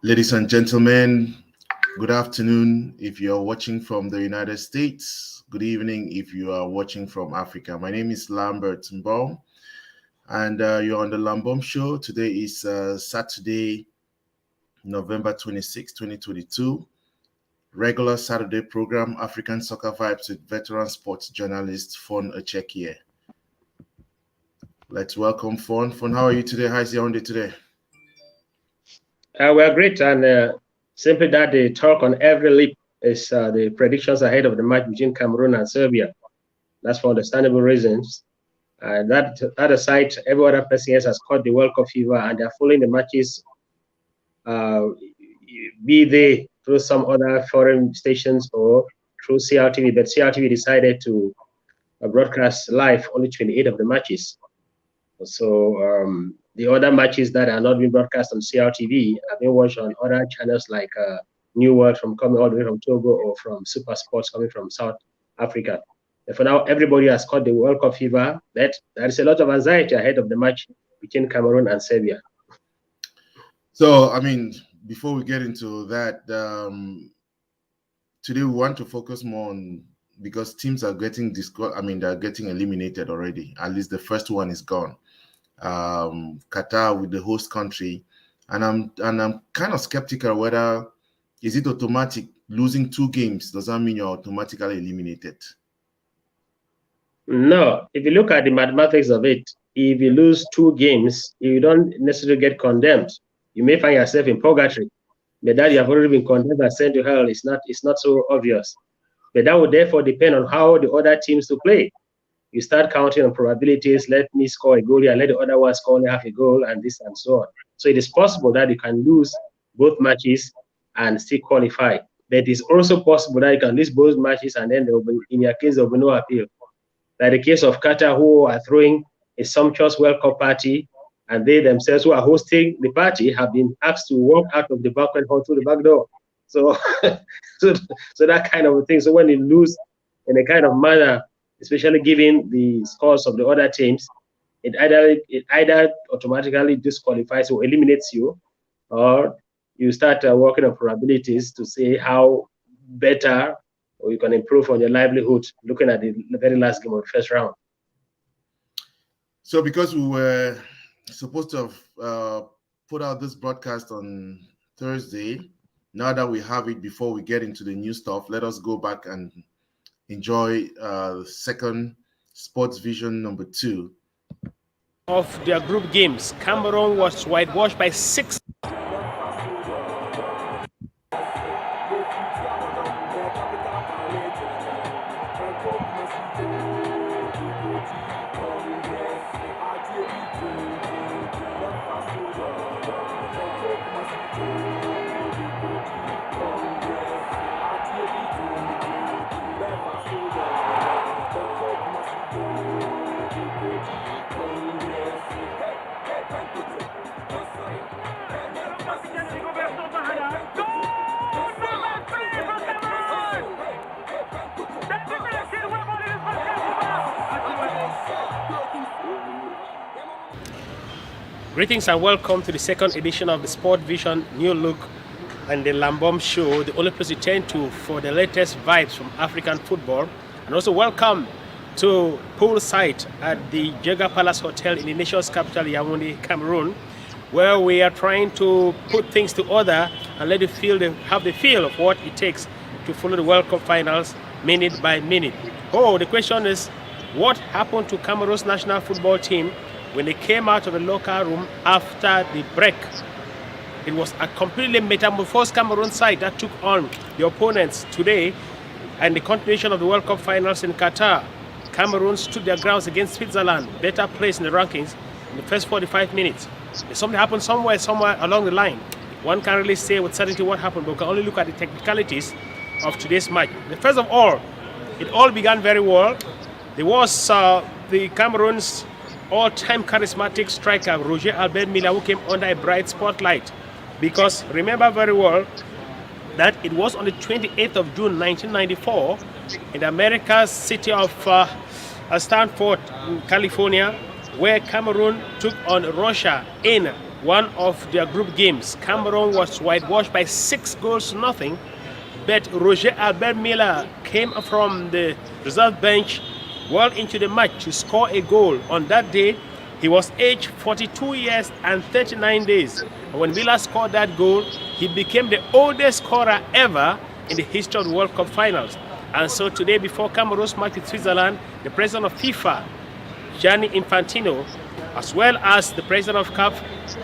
Ladies and gentlemen, good afternoon if you're watching from the United States. Good evening if you are watching from Africa. My name is Lambom, and you're on the Lambom Show. Today is Saturday, November 26, 2022. Regular Saturday program, African Soccer Vibes with veteran sports journalist Fon Echekiye. Let's welcome Fon. Fon, how are you today? How's Yaoundé today? We are great, and simply that the talk on every lip is the predictions ahead of the match between Cameroon and Serbia. That's for understandable reasons. That aside, every other person else has caught the World Cup fever, and they're following the matches, be they through some other foreign stations or through CRTV. But CRTV decided to broadcast live only 28 of the matches. So the other matches that are not being broadcast on CRTV are being watched on other channels like New World coming all the way from Togo or from Super Sports coming from South Africa. And for now, everybody has caught the World Cup fever, but there is a lot of anxiety ahead of the match between Cameroon and Serbia. So, before we get into that, today we want to focus more on, because teams are getting they're getting eliminated already. At least the first one is gone. Qatar with the host country, and I'm kind of skeptical whether is it automatic. Losing 2 games does that mean you're automatically eliminated? No, if you look at the mathematics of it, if you lose 2 games, you don't necessarily get condemned. You may find yourself in purgatory, but that you have already been condemned and sent to hell is not so obvious. But that would therefore depend on how the other teams to play. You start counting on probabilities. Let me score a goal here, let the other one score only half a goal, and this and so on. So it is possible that you can lose both matches and still qualify. But it is also possible that you can lose both matches and then there will be, in your case, there will be no appeal. Like the case of Qatar, who are throwing a sumptuous World Cup party, and they themselves who are hosting the party have been asked to walk out of the banquet hall through the back door. So, so that kind of a thing. So when you lose in a kind of manner, especially given the scores of the other teams, it either automatically disqualifies or eliminates you, or you start working on probabilities to see how better or you can improve on your livelihood looking at the very last game of the first round. So because we were supposed to have put out this broadcast on Thursday, now that we have it, before we get into the new stuff, let us go back and enjoy the second Sports Vision number 2. Of their group games, Cameroon was whitewashed by 6. Greetings and welcome to the second edition of the Sport Vision New Look and the Lambom Show, the only place you turn to for the latest vibes from African football. And also welcome to poolside at the Jega Palace Hotel in the nation's capital, Yaoundé, Cameroon, where we are trying to put things to order and let you have the feel of what it takes to follow the World Cup finals minute by minute. Oh, the question is, what happened to Cameroon's national football team when they came out of the locker room after the break? It was a completely metamorphosed Cameroon side that took on the opponents today and the continuation of the World Cup finals in Qatar. Cameroon stood their grounds against Switzerland, better placed in the rankings in the first 45 minutes. If something happened somewhere along the line, one can't really say with certainty what happened, but we can only look at the technicalities of today's match. First of all, it all began very well. There was the Cameroon's all-time charismatic striker, Roger Albert Mila, who came under a bright spotlight. Because remember very well that it was on the 28th of June 1994 in the America's city of Stanford, California, where Cameroon took on Russia in one of their group games. Cameroon was whitewashed by 6 goals to nothing. But Roger Albert Miller came from the reserve bench well into the match to score a goal. On that day, he was aged 42 years and 39 days. And when Miller scored that goal, he became the oldest scorer ever in the history of the World Cup finals. And so today, before Cameroon's match with Switzerland, the president of FIFA, Gianni Infantino, as well as the president of CAF,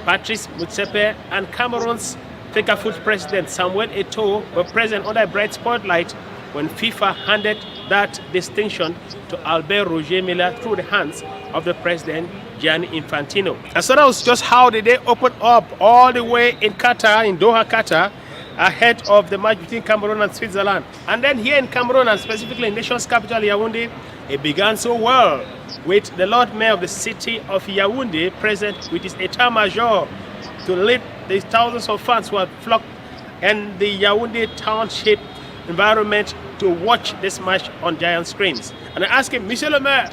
Patrice Motsepe, and Cameroon's Fecafoot president Samuel Eto'o were present under a bright spotlight when FIFA handed that distinction to Albert Roger Miller through the hands of the president, Gianni Infantino. And so that was just how the day opened up all the way in Qatar, in Doha, Qatar, ahead of the match between Cameroon and Switzerland. And then here in Cameroon, and specifically in the nation's capital, Yaoundé, it began so well with the Lord Mayor of the city of Yaoundé present with his Etat-Major to lead the thousands of fans who had flocked in the Yaoundé township environment to watch this match on giant screens. And I asked him, Monsieur le Maire,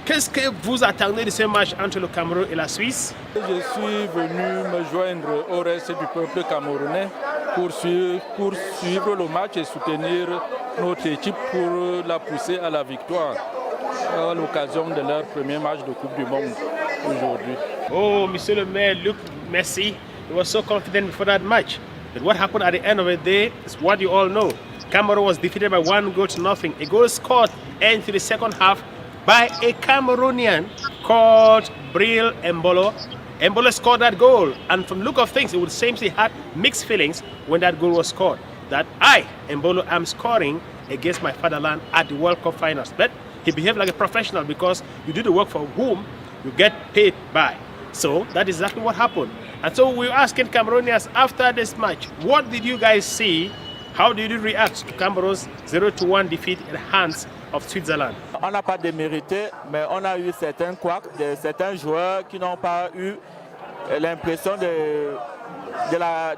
qu'est-ce que vous attendez de ce match entre le Cameroun et la Suisse? Je suis venu me joindre au reste du peuple camerounais pour suivre le match et soutenir notre équipe pour la pousser à la victoire à l'occasion de leur premier match de Coupe du Monde aujourd'hui. Oh, Monsieur le Maire, look, Messi, he was so confident before that match. But what happened at the end of the day is what you all know. Cameroon was defeated by 1 goal to nothing. A goal scored into the second half by a Cameroonian called Bril Embolo. Embolo scored that goal, and from the look of things, it would seem he had mixed feelings when that goal was scored. That I, Embolo, am scoring against my fatherland at the World Cup finals. But he behaved like a professional because you do the work for whom you get paid by. So that is exactly what happened. And so we were asking Cameroonians after this match, what did you guys see? How did you react to Cameroon's 0-1 defeat in the hands of Switzerland? On n'a pas démérité, mais on a eu certains couacs, certains joueurs qui n'ont pas eu l'impression de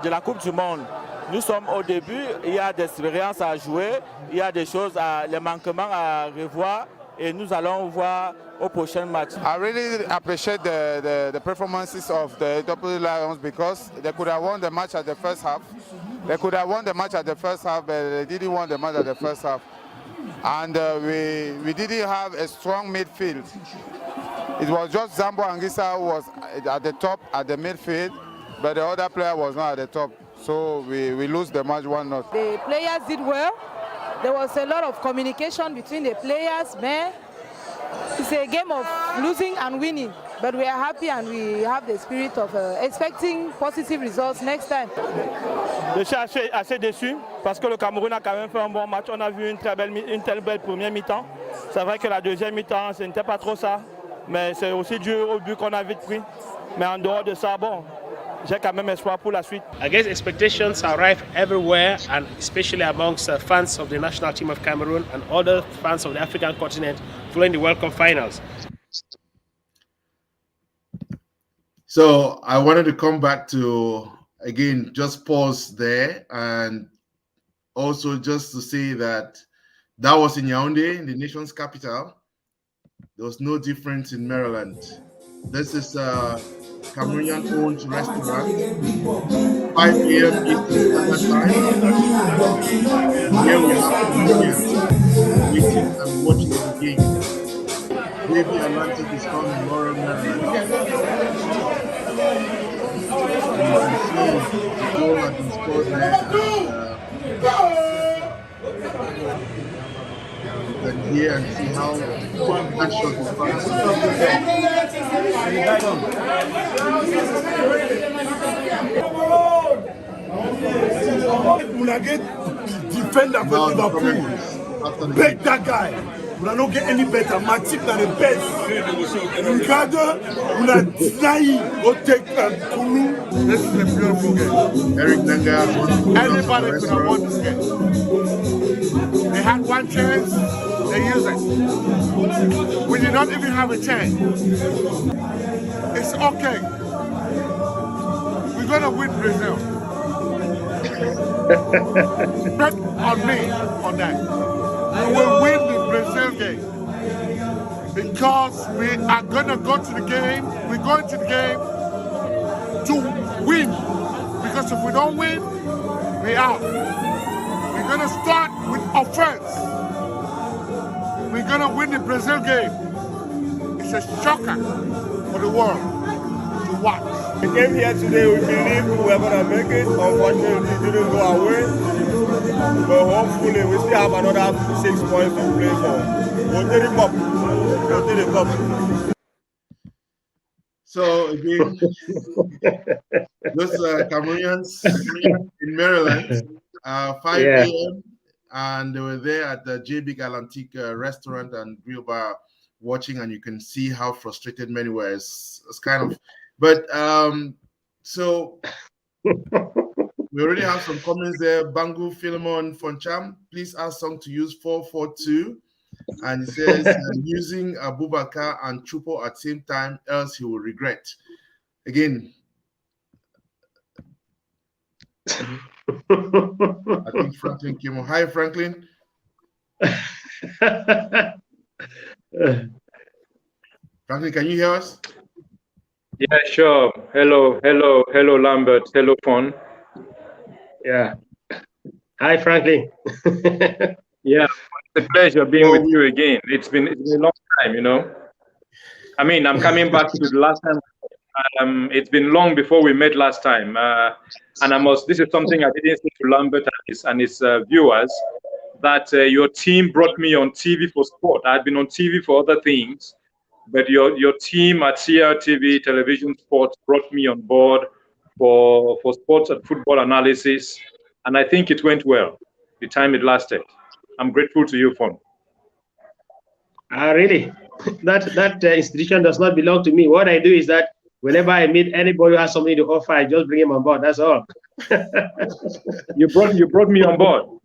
la Coupe du Monde. Nous sommes au début, il y a des expériences à jouer, il y a des choses, les manquements à revoir, et nous allons voir au prochain match. I really appreciate the performances of the Double Lions because they could have won the match at the first half. They could have won the match at the first half, but they didn't win the match at the first half. And we didn't have a strong midfield. It was just Zambo Anguissa who was at the top at the midfield, but the other player was not at the top. So we lose the match 1-0. The players did well. There was a lot of communication between the players, man. It's a game of losing and winning, but we are happy and we have the spirit of expecting positive results next time. Je suis assez déçu parce que le Cameroun a quand même fait un bon match. On a vu une très belle première mi-temps. C'est vrai que la deuxième mi-temps, ce n'était pas trop ça, mais c'est aussi dû au but qu'on a vite pris. Mais en dehors de ça, bon, j'ai quand même espoir pour la suite. I guess expectations are rife everywhere, and especially amongst fans of the national team of Cameroon and other fans of the African continent following the World Cup finals. So I wanted to come back to, again, just pause there, and also just to say that that was in Yaoundé, in the nation's capital. There was no difference in Maryland. This is Cameroonian-owned restaurant, 5 a.m. Eastern Standard Time. Here we are, Cameroonians, waiting and watching the game. Wavy Atlantic is found in Laurel, Maryland. You can see the goal has been scored there. You can hear and see how that shot is passed. Una get defender for Liverpool. Bet that guy. Una don't get any better. My team than the best. Ricardo, una deny or take Kulu. This is a beautiful game. Eric Nanga won. Everybody could have won this game. They had one chance, they used it. We did not even have a chance. It's okay. We're gonna win Brazil. Bet on me on that. We will win the Brazil game because we are gonna go to the game. We're going to the game to win. Because if we don't win, we out. We're going to start with offense. We're going to win the Brazil game. It's a shocker for the world to watch. We came here today, we believe we were going to make it. Unfortunately, it didn't go our way. But hopefully, we still have another 6 points to play for. We'll take it up. We'll take it up. So again, those Cameroonians in Maryland, 5 a.m. and they were there at the JB Galantique restaurant and grill bar watching, and you can see how frustrated many were. It's kind of, but so we already have some comments there. Bangu Philemon Foncham, please ask Song to use 442. And it says using Abubakar and Chupo at the same time, else he will regret. Again, I think Franklin came on. Hi, Franklin. Franklin, can you hear us? Yeah, sure. Hello, Lambert. Hello, Fon. Yeah. Hi, Franklin. Yeah, it's a pleasure being with you again. It's been a long time, you know. I mean, I'm coming back to the last time. It's been long before we met last time, and this is something I didn't say to Lambert and his viewers, that your team brought me on TV for sport. I had been on TV for other things, but your team at CRTV Television Sports brought me on board for sports and football analysis, and I think it went well the time it lasted. I'm grateful to you, Fon. Really? That institution does not belong to me. What I do is that whenever I meet anybody who has something to offer, I just bring him on board. That's all. You brought me on board.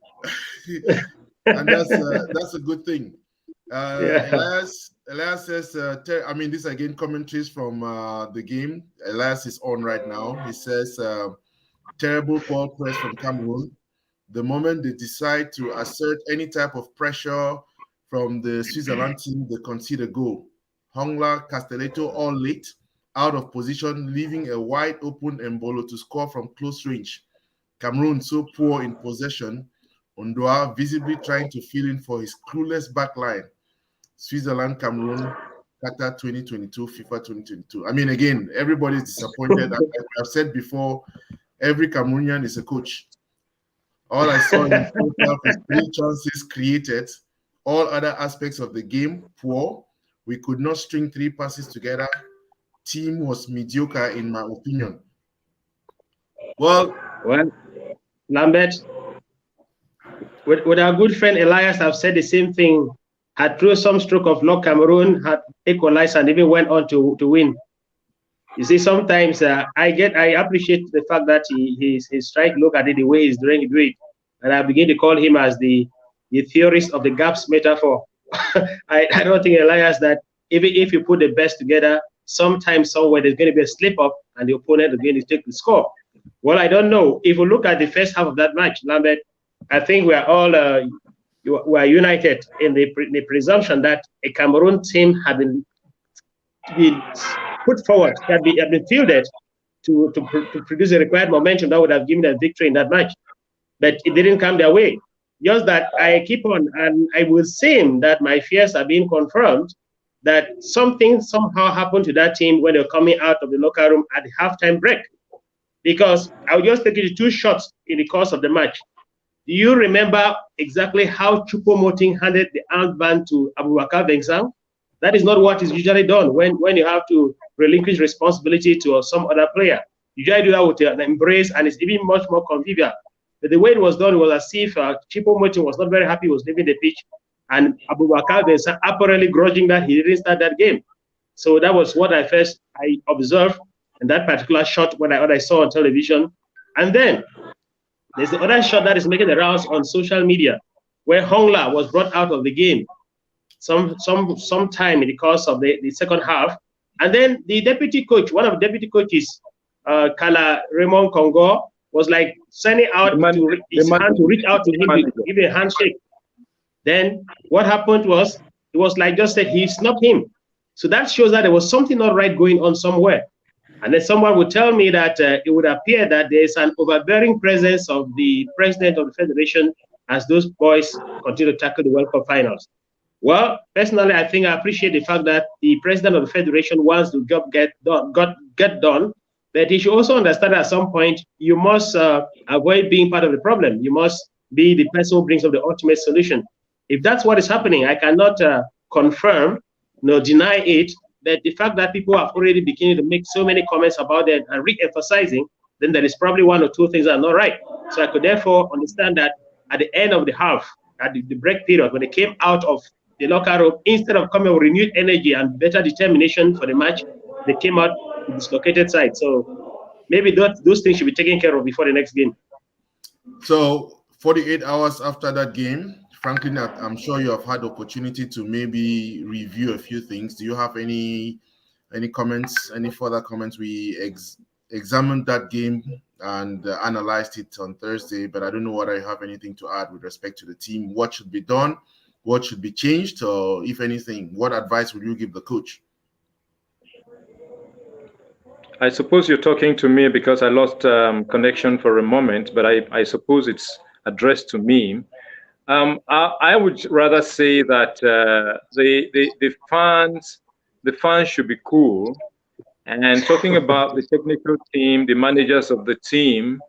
And that's a good thing. Elias says, I mean, this again commentaries from the game. Elias is on right now. He says, terrible ball press from Cameroon. The moment they decide to assert any type of pressure from the Switzerland team, they concede a goal. Hongla, Castelletto all late, out of position, leaving a wide open Mbolo to score from close range. Cameroon so poor in possession, Ondoa visibly trying to fill in for his clueless backline. Switzerland, Cameroon, Qatar 2022, FIFA 2022. I mean, again, everybody's disappointed. I've said before, every Cameroonian is a coach. All I saw in the first half is 3 chances created. All other aspects of the game, poor. We could not string 3 passes together. Team was mediocre, in my opinion. Well, Lambert, with our good friend Elias, have said the same thing. Had through some stroke of luck, Cameroon had equalized and even went on to win. You see, sometimes I appreciate the fact that he's trying to look at it the way he's doing it, and I begin to call him as the theorist of the gaps metaphor. I don't think, Elias, that even if you put the best together, sometime somewhere there's going to be a slip up and the opponent is going to take the score. Well, I don't know. If you look at the first half of that match, Lambert, I think we are all we are united in the presumption that a Cameroon team had been put forward, had been fielded to produce the required momentum that would have given them victory in that match. But it didn't come their way. Just that I keep on, and I will seem that my fears are being confirmed, that something somehow happened to that team when they're coming out of the locker room at the halftime break. Because I'll just take you to 2 shots in the course of the match. Do you remember exactly how Choupo-Moting handed the armband to Abubakar Vincent? That is not what is usually done when you have to relinquish responsibility to some other player. You usually do that with an embrace, and it's even much more convivial. But the way it was done was as if Choupo-Moting was not very happy, was leaving the pitch, and Abubakar Vincent apparently grudging that he didn't start that game. So that was what I observed in that particular shot when I saw on television. And then there's the other shot that is making the rounds on social media, where Hongla was brought out of the game some time in the course of the second half. And then the deputy coach, one of the deputy coaches, Kala Raymond Congo, was like sending out his hand to reach out to him, give a handshake. Then what happened was, it was like just said he snubbed him. So that shows that there was something not right going on somewhere. And then someone would tell me that it would appear that there is an overbearing presence of the president of the federation as those boys continue to tackle the World Cup finals. Well, personally, I think I appreciate the fact that the president of the federation wants the job get done, but he should also understand at some point you must avoid being part of the problem. You must be the person who brings up the ultimate solution. If that's what is happening, I cannot confirm nor deny it, but the fact that people have already beginning to make so many comments about it and re-emphasizing, then there is probably one or two things that are not right. So I could therefore understand that at the end of the half, at the break period, when they came out of the locker room, instead of coming with renewed energy and better determination for the match, they came out with dislocated side. So maybe those things should be taken care of before the next game. So 48 hours after that game, Franklin, I'm sure you have had opportunity to maybe review a few things. Do you have any comments, any further comments? We examined that game and analyzed it on Thursday, but I don't know whether you have anything to add with respect to the team. What should be done? What should be changed? Or if anything, what advice would you give the coach? I suppose you're talking to me because I lost connection for a moment, but I suppose it's addressed to me. I would rather say that the fans should be cool. And talking about the technical team, the managers of the team,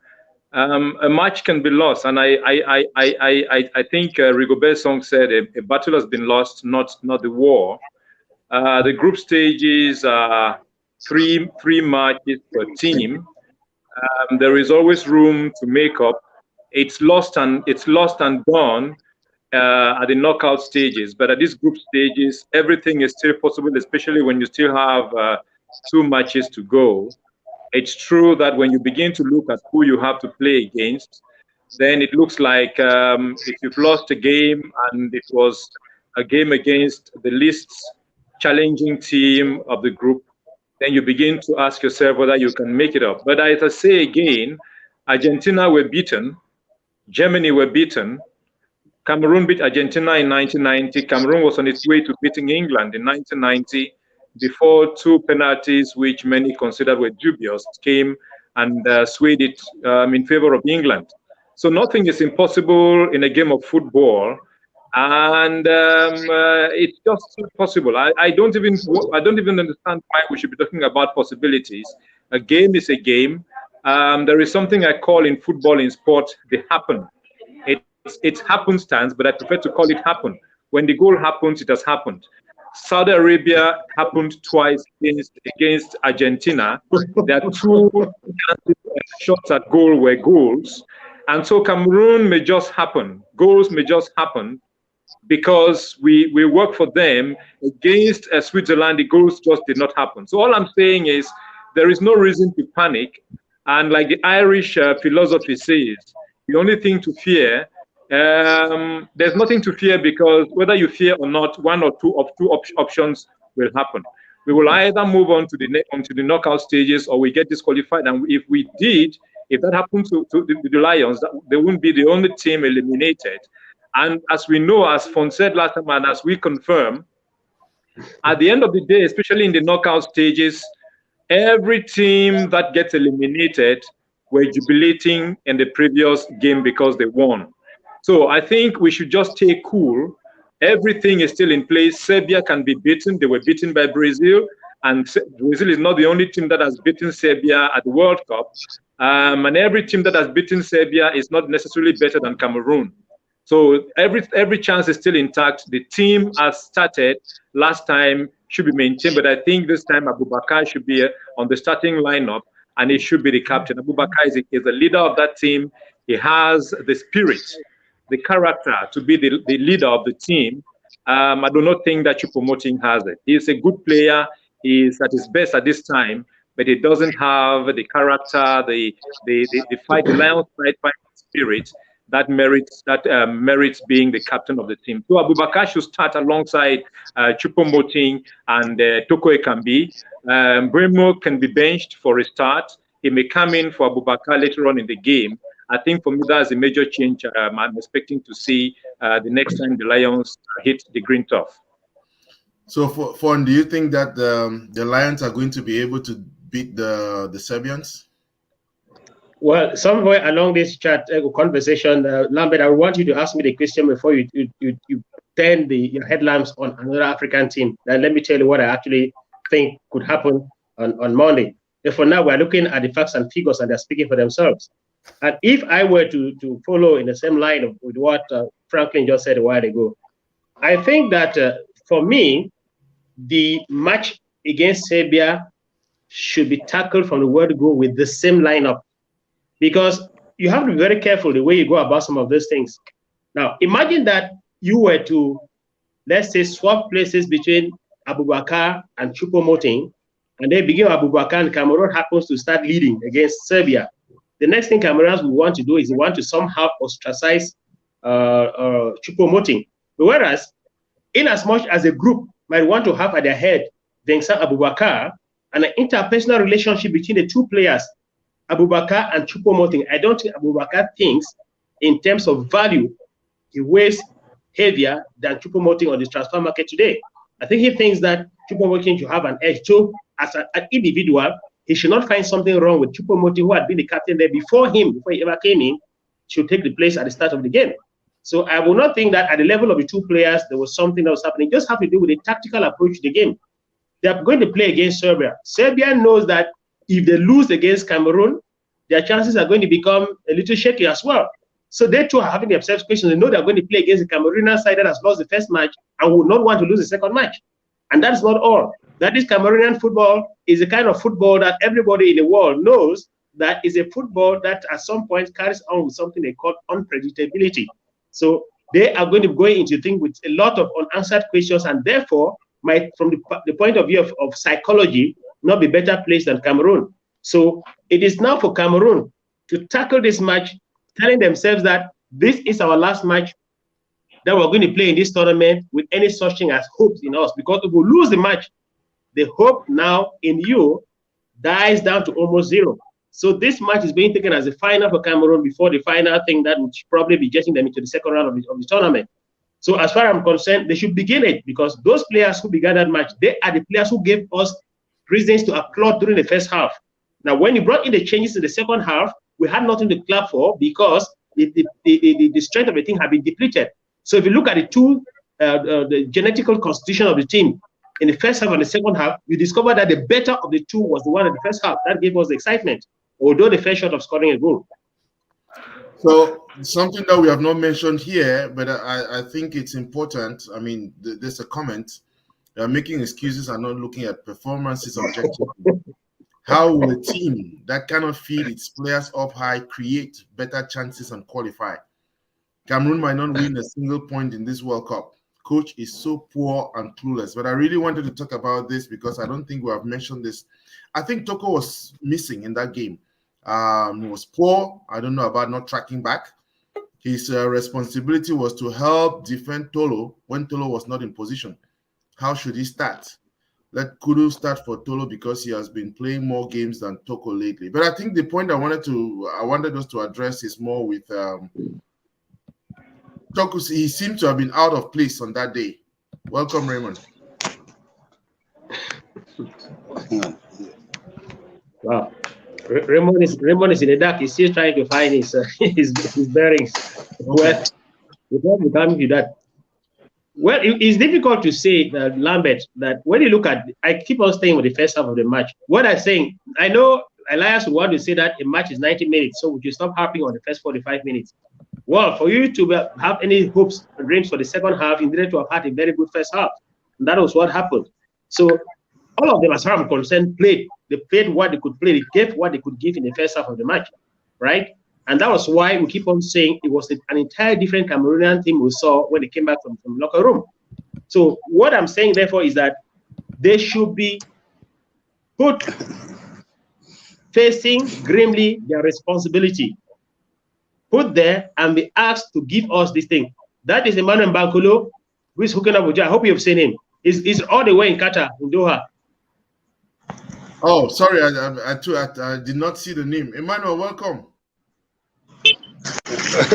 a match can be lost. And I think Rigobert Song said a battle has been lost, not the war. The group stages are three matches per team. There is always room to make up. It's lost and done at the knockout stages. But at these group stages, everything is still possible, especially when you still have 2 matches to go. It's true that when you begin to look at who you have to play against, then it looks like if you've lost a game and it was a game against the least challenging team of the group, then you begin to ask yourself whether you can make it up. But as I say again, Argentina were beaten, Germany were beaten, Cameroon beat Argentina in 1990, Cameroon was on its way to beating England in 1990, before 2 penalties, which many considered were dubious, came and swayed it in favor of England. So nothing is impossible in a game of football, and it's just possible. I don't even understand why we should be talking about possibilities. A game is a game. There is something I call in football, in sport, the happen. It's happenstance, but I prefer to call it happen. When the goal happens, it has happened. Saudi Arabia happened twice against Argentina. There are 2 shots at goal were goals. And so Cameroon may just happen. Goals may just happen because we work for them. Against Switzerland, the goals just did not happen. So all I'm saying is there is no reason to panic. And like the Irish philosophy says, the only thing to fear, there's nothing to fear, because whether you fear or not, 1 or 2 options will happen. We will either move on to the knockout stages, or we get disqualified. And if that happens to the Lions, they won't be the only team eliminated. And as we know, as Fon said last time, and as we confirm, at the end of the day, especially in the knockout stages, every team that gets eliminated were jubilating in the previous game because they won. So I think we should just stay cool. Everything is still in place. Serbia can be beaten. They were beaten by Brazil, and Brazil is not the only team that has beaten Serbia at the World Cup. And every team that has beaten Serbia is not necessarily better than Cameroon. So every chance is still intact. The team as started last time should be maintained, but I think this time Abubakar should be on the starting lineup, and he should be the captain. Abubakar is the leader of that team. He has the spirit, the character to be the leader of the team. I do not think that Choupo-Moting has it. He's a good player. He's at his best at this time, but he doesn't have the character, the fight, the Lions fight spirit that merits being the captain of the team. So Abubakar should start alongside Choupo-Moting and Toko Ekambi. Bremo can be benched for a start. He may come in for Abubakar later on in the game. I think for me, that's a major change I'm expecting to see the next time the Lions hit the green turf. So, Fon, do you think that the Lions are going to be able to beat the Serbians? Well, somewhere along this chat conversation, Lambert, I want you to ask me the question before you turn your headlamps on another African team. Now, let me tell you what I actually think could happen on Monday. But for now, we're looking at the facts and figures, and they're speaking for themselves. And if I were to follow in the same line with what Franklin just said a while ago, I think that for me, the match against Serbia should be tackled from the word go with the same lineup, because you have to be very careful the way you go about some of those things. Now, imagine that you were to, let's say, swap places between Abubakar and Choupo-Moting, and they begin Abubakar and Cameroon happens to start leading against Serbia. The next thing Cameroons will want to do is they want to somehow ostracize Choupo-Moting. Whereas, in as much as a group might want to have at their head Vincent Abubakar and an interpersonal relationship between the two players, Abubakar and Choupo-Moting, I don't think Abubakar thinks in terms of value he weighs heavier than Choupo-Moting on the transfer market today. I think he thinks that Choupo-Moting should have an edge. So, as an individual, he should not find something wrong with Choupo-Moting, who had been the captain there before he ever came in, should take the place at the start of the game. So I will not think that at the level of the two players, there was something that was happening. It just have to do with the tactical approach to the game. They are going to play against Serbia. Serbia knows that if they lose against Cameroon, their chances are going to become a little shaky as well. So they too are having the observation. They know they're going to play against the Cameroonian side that has lost the first match and would not want to lose the second match. And that's not all. That is, Cameroonian football is a kind of football that everybody in the world knows that is a football that at some point carries on with something they call unpredictability. So they are going to go into things with a lot of unanswered questions, and therefore might, from the point of view of psychology, not be better placed than Cameroon. So it is now for Cameroon to tackle this match, telling themselves that this is our last match that we're going to play in this tournament with any such thing as hopes in us. Because if we lose the match, the hope now in you dies down to almost zero. So this match is being taken as a final for Cameroon before the final thing that would probably be getting them into the second round of the tournament. So as far as I'm concerned, they should begin it, because those players who began that match, they are the players who gave us reasons to applaud during the first half. Now, when you brought in the changes in the second half, we had nothing to clap for because the strength of the team had been depleted. So if you look at the genetical constitution of the team in the first half and the second half, you discover that the better of the two was the one in the first half. That gave us the excitement, although they fell short of scoring a goal. So something that we have not mentioned here, but I think it's important. I mean, there's a comment. Making excuses and not looking at performances objectively. How will a team that cannot feed its players up high create better chances and qualify? Cameroon might not win a single point in this World Cup. Coach is so poor and clueless. But I really wanted to talk about this because I don't think we have mentioned this. I think Toko was missing in that game. He was poor. I don't know about not tracking back. His responsibility was to help defend Tolo when Tolo was not in position. How should he start? Let Kudu start for Tolo because he has been playing more games than Toko lately. But I think the point I wanted us to address is more with Toko. He seemed to have been out of place on that day. Welcome, Raymond. Wow. Raymond is in the dark. He's still trying to find his bearings. Well, before we come to that, well, it's difficult to say, Lambert, that when you look at, I keep on staying with the first half of the match. What I'm saying, I know Elias would want to say that a match is 90 minutes, so would you stop harping on the first 45 minutes? Well, for you to have any hopes and dreams for the second half, you needed to have had a very good first half. And that was what happened. So all of them, as far as I'm concerned, played. They played what they could play. They gave what they could give in the first half of the match, right? And that was why we keep on saying it was an entire different Cameroonian team we saw when they came back from the locker room. So what I'm saying, therefore, is that they should be put facing grimly their responsibility, put there and be asked to give us this thing. That is Emmanuel Mbankolo, who is hooking up with you. I hope you have seen him. He's all the way in Qatar, in Doha. Oh, sorry, I did not see the name. Emmanuel, welcome.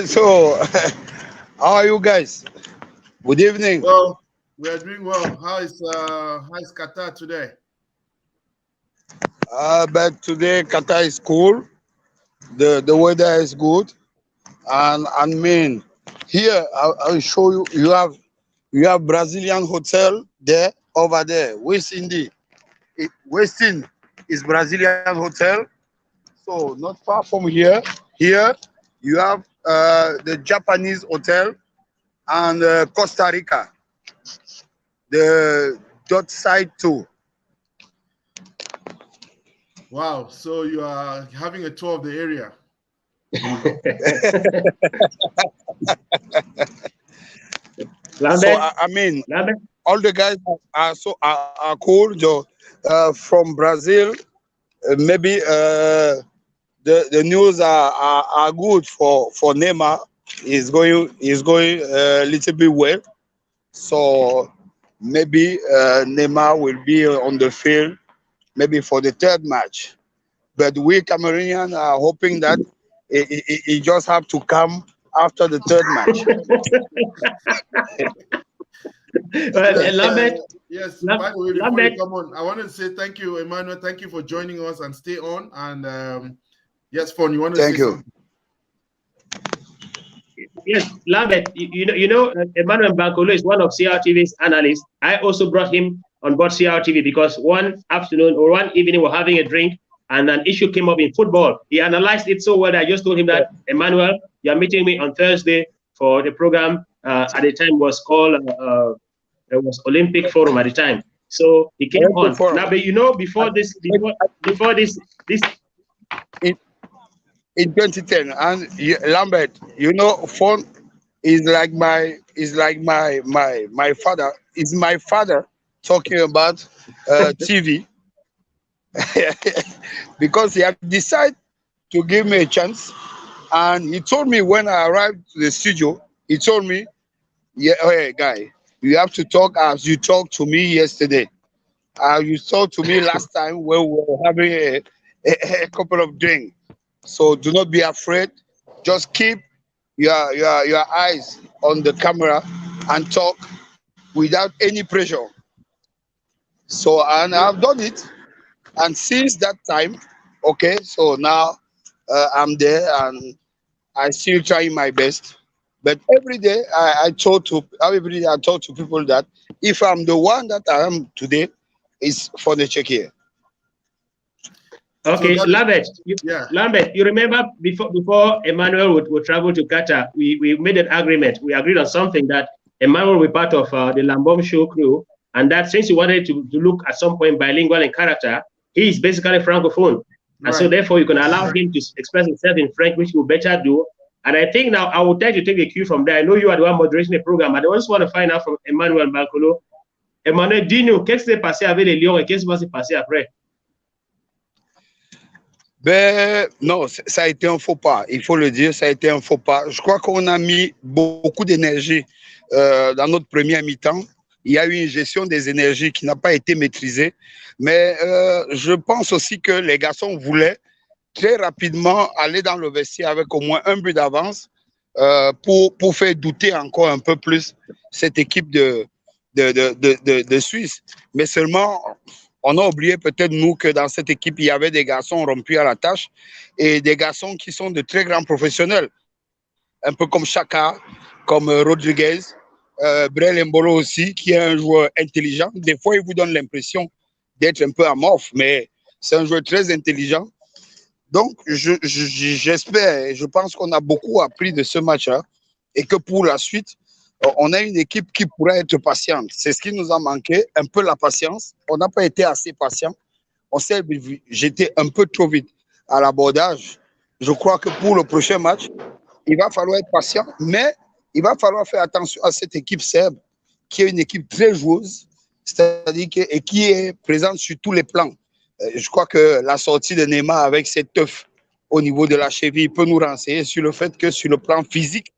So, how are you guys? Good evening. Well, we are doing well. How is Qatar today? But today Qatar is cool. The weather is good, and I mean here I'll show you. You have Brazilian hotel there over there. West Indies. Westin is Brazilian hotel. So not far from here. Here you have the Japanese hotel and Costa Rica. The dot side too. Wow. So you are having a tour of the area. So I mean, all the guys are cool. From Brazil, maybe the news are good for Neymar. He's going a little bit well. So maybe Neymar will be on the field maybe for the third match. But we Cameroonians are hoping that he just have to come after the third match. Lambert, yes, by the way, before you come on, I want to say thank you, Emmanuel. Thank you for joining us and stay on. And yes, Fon, you want to say something? Yes, Lambert, you know, Emmanuel Bankolo is one of CRTV's analysts. I also brought him on board CRTV because one afternoon or one evening we're having a drink and an issue came up in football. He analyzed it so well that I just told him that, Emmanuel, you're meeting me on Thursday for the program. At the time was called it was Olympic Forum at the time. So he came on. Now, but you know, before this in 2010, and Lambert, you know, Fon is like my father. Is my father talking about TV because he had decided to give me a chance, and he told me when I arrived to the studio, he told me, "Yeah, hey guy, you have to talk as you talked to me yesterday. You talked to me last time when we were having a couple of drinks. So do not be afraid. Just keep your eyes on the camera and talk without any pressure." So, and I've done it. And since that time, okay, so now I'm there and I still trying my best. But every day I talk to people that if I'm the one that I am today, it's for the Echekiye. Okay, so Lambert, Lambert, you remember before Emmanuel would travel to Qatar, we made an agreement. We agreed on something that Emmanuel will be part of the Lambom Show crew, and that since he wanted to look at some point bilingual in character, he is basically francophone, and so therefore you can allow him to express himself in French, which he will better do. And I think now I will try to take a cue from there. I know you are the one moderating the program, but I just want to find out from Emmanuel Bankolo. Emmanuel, dis-nous, qu'est-ce qui s'est passé avec les Lions et qu'est-ce qui va se passer après? Ben non, ça a été un faux pas. Il faut le dire, ça a été un faux pas. Je crois qu'on a mis beaucoup d'énergie dans notre première mi-temps. Il y a eu une gestion des énergies qui n'a pas été maîtrisée. Mais je pense aussi que les garçons voulaient très rapidement aller dans le vestiaire avec au moins un but d'avance pour faire douter encore un peu plus cette équipe de Suisse. Mais seulement, on a oublié peut-être nous que dans cette équipe, il y avait des garçons rompus à la tâche et des garçons qui sont de très grands professionnels. Un peu comme Chaka, comme Rodriguez, Brel Mbolo aussi, qui est un joueur intelligent. Des fois, il vous donne l'impression d'être un peu amorphe, mais c'est un joueur très intelligent. Donc, j'espère et je pense qu'on a beaucoup appris de ce match-là et que pour la suite, on a une équipe qui pourrait être patiente. C'est ce qui nous a manqué, un peu la patience. On n'a pas été assez patient. On s'est jeté un peu trop vite à l'abordage. Je crois que pour le prochain match, il va falloir être patient, mais il va falloir faire attention à cette équipe serbe, qui est une équipe très joueuse, c'est-à-dire et qui est présente sur tous les plans. Je crois que la sortie de Neymar avec cette œuf au niveau de la cheville peut nous renseigner sur le fait que sur le plan physique,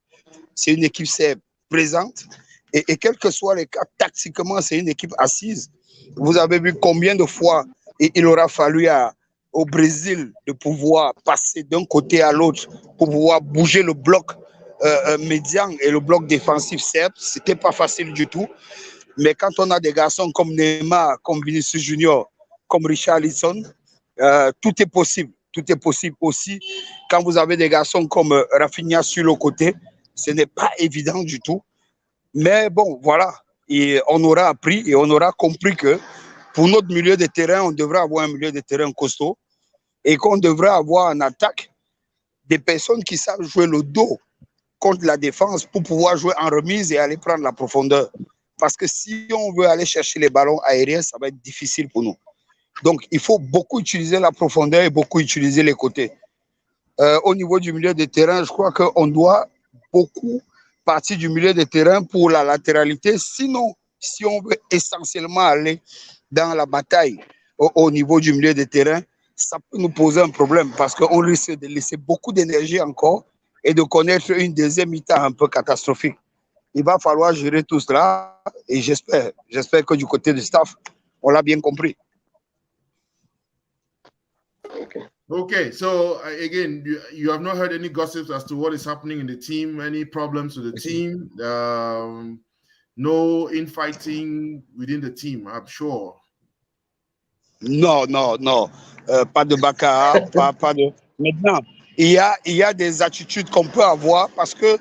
c'est une équipe serbe présente et quel que soit les cas, tactiquement, c'est une équipe assise. Vous avez vu combien de fois il aura fallu au Brésil de pouvoir passer d'un côté à l'autre pour pouvoir bouger le bloc médian et le bloc défensif serbe. C'était pas facile du tout. Mais quand on a des garçons comme Neymar, comme Vinicius Junior, comme Richarlison, Tout est possible. Tout est possible aussi. Quand vous avez des garçons comme Rafinha sur le côté, ce n'est pas évident du tout. Mais bon, voilà. Et on aura appris et on aura compris que pour notre milieu de terrain, on devrait avoir un milieu de terrain costaud et qu'on devrait avoir en attaque des personnes qui savent jouer le dos contre la défense pour pouvoir jouer en remise et aller prendre la profondeur. Parce que si on veut aller chercher les ballons aériens, ça va être difficile pour nous. Donc, il faut beaucoup utiliser la profondeur et beaucoup utiliser les côtés. Au niveau du milieu de terrain, je crois qu'on doit beaucoup partir du milieu de terrain pour la latéralité. Sinon, si on veut essentiellement aller dans la bataille au niveau du milieu de terrain, ça peut nous poser un problème parce qu'on risque de laisser beaucoup d'énergie encore et de connaître une deuxième mi-temps un peu catastrophique. Il va falloir gérer tout cela et j'espère que du côté du staff, on l'a bien compris. Okay, so again, you have not heard any gossips as to what is happening in the team, any problems with the team, no infighting within the team, I'm sure. Non. Pas de baccarat, pas de... Maintenant, il y a des attitudes qu'on peut avoir parce que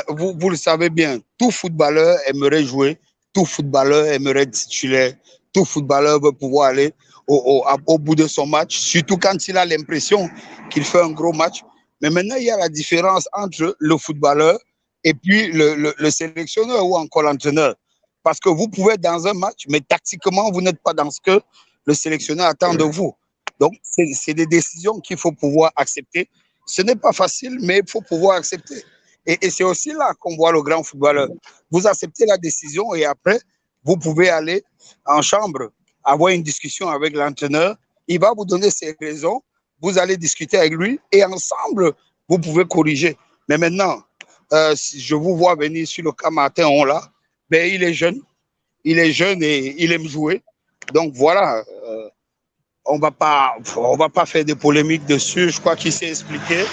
vous le savez bien, tout footballeur aimerait jouer, tout footballeur aimerait être titulaire, tout footballeur veut pouvoir aller au bout de son match, surtout quand il a l'impression qu'il fait un gros match. Mais maintenant, il y a la différence entre le footballeur et puis le sélectionneur ou encore l'entraîneur. Parce que vous pouvez être dans un match, mais tactiquement, vous n'êtes pas dans ce que le sélectionneur attend de vous. Donc, c'est des décisions qu'il faut pouvoir accepter. Ce n'est pas facile, mais il faut pouvoir accepter. Et c'est aussi là qu'on voit le grand footballeur. Vous acceptez la décision et après, vous pouvez aller en chambre, avoir une discussion avec l'entraîneur. Il va vous donner ses raisons. Vous allez discuter avec lui et ensemble, vous pouvez corriger. Mais maintenant, si je vous vois venir sur le camp Martin, ben, il est jeune et il aime jouer. Donc voilà, on va pas faire des polémiques dessus. Je crois qu'il s'est expliqué.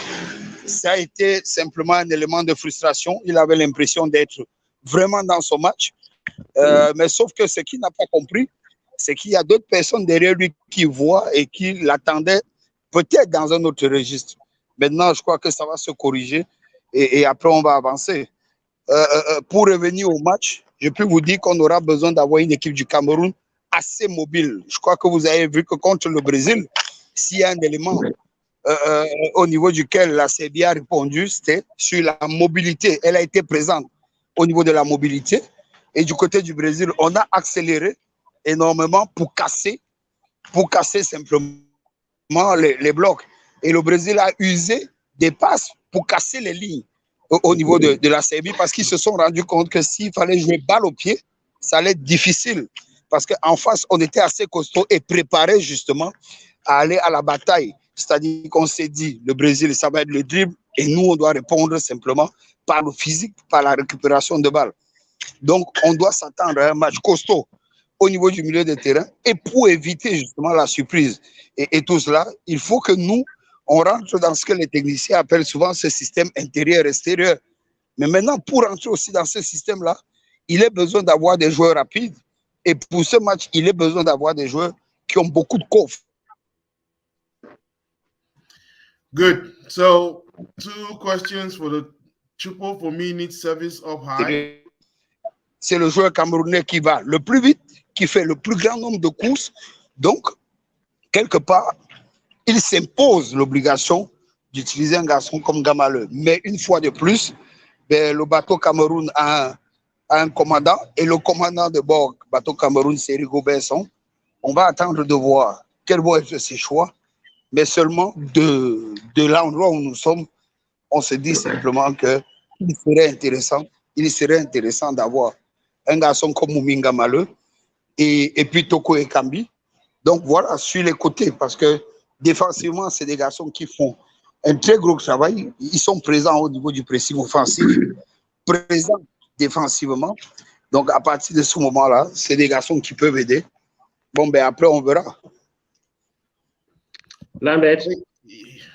Ça a été simplement un élément de frustration. Il avait l'impression d'être vraiment dans son match. Mais sauf que ce qu'il n'a pas compris, c'est qu'il y a d'autres personnes derrière lui qui voient et qui l'attendaient peut-être dans un autre registre. Maintenant, je crois que ça va se corriger et après, on va avancer. Pour revenir au match, je peux vous dire qu'on aura besoin d'avoir une équipe du Cameroun assez mobile. Je crois que vous avez vu que contre le Brésil, s'il y a un élément au niveau duquel la Serbie a répondu, c'était sur la mobilité. Elle a été présente au niveau de la mobilité. Et du côté du Brésil, on a accéléré énormément pour casser simplement les blocs. Et le Brésil a usé des passes pour casser les lignes au niveau de la Serbie parce qu'ils se sont rendus compte que s'il fallait jouer balle au pied, ça allait être difficile. Parce qu'en face, on était assez costaud et préparé justement à aller à la bataille. C'est-à-dire qu'on s'est dit, le Brésil, ça va être le dribble et nous, on doit répondre simplement par le physique, par la récupération de balles. Donc, on doit s'attendre à un match costaud au niveau du milieu de terrain et pour éviter justement la surprise et tout cela, il faut que nous, on rentre dans ce que les techniciens appellent souvent ce système intérieur-extérieur. Mais maintenant, pour rentrer aussi dans ce système-là, il est besoin d'avoir des joueurs rapides et pour ce match, il est besoin d'avoir des joueurs qui ont beaucoup de coffre. Good. So, 2 questions for the triple for me needs service up high. C'est le joueur camerounais qui va le plus vite, qui fait le plus grand nombre de courses. Donc, quelque part, il s'impose l'obligation d'utiliser un garçon comme Gamaleu. Mais une fois de plus, ben, le bateau Cameroun a un commandant et le commandant de bord, bateau Cameroun, c'est Rigobert Song. On va attendre de voir quels vont être ses choix. Mais seulement de l'endroit où nous sommes, on se dit simplement qu'il serait intéressant d'avoir un garçon comme Mouminga Maleu et puis Toko Ekambi. Donc voilà, sur les côtés, parce que défensivement, c'est des garçons qui font un très gros travail. Ils sont présents au niveau du pressing offensif, présents défensivement. Donc à partir de ce moment-là, c'est des garçons qui peuvent aider. Bon, ben après, on verra. Lambert.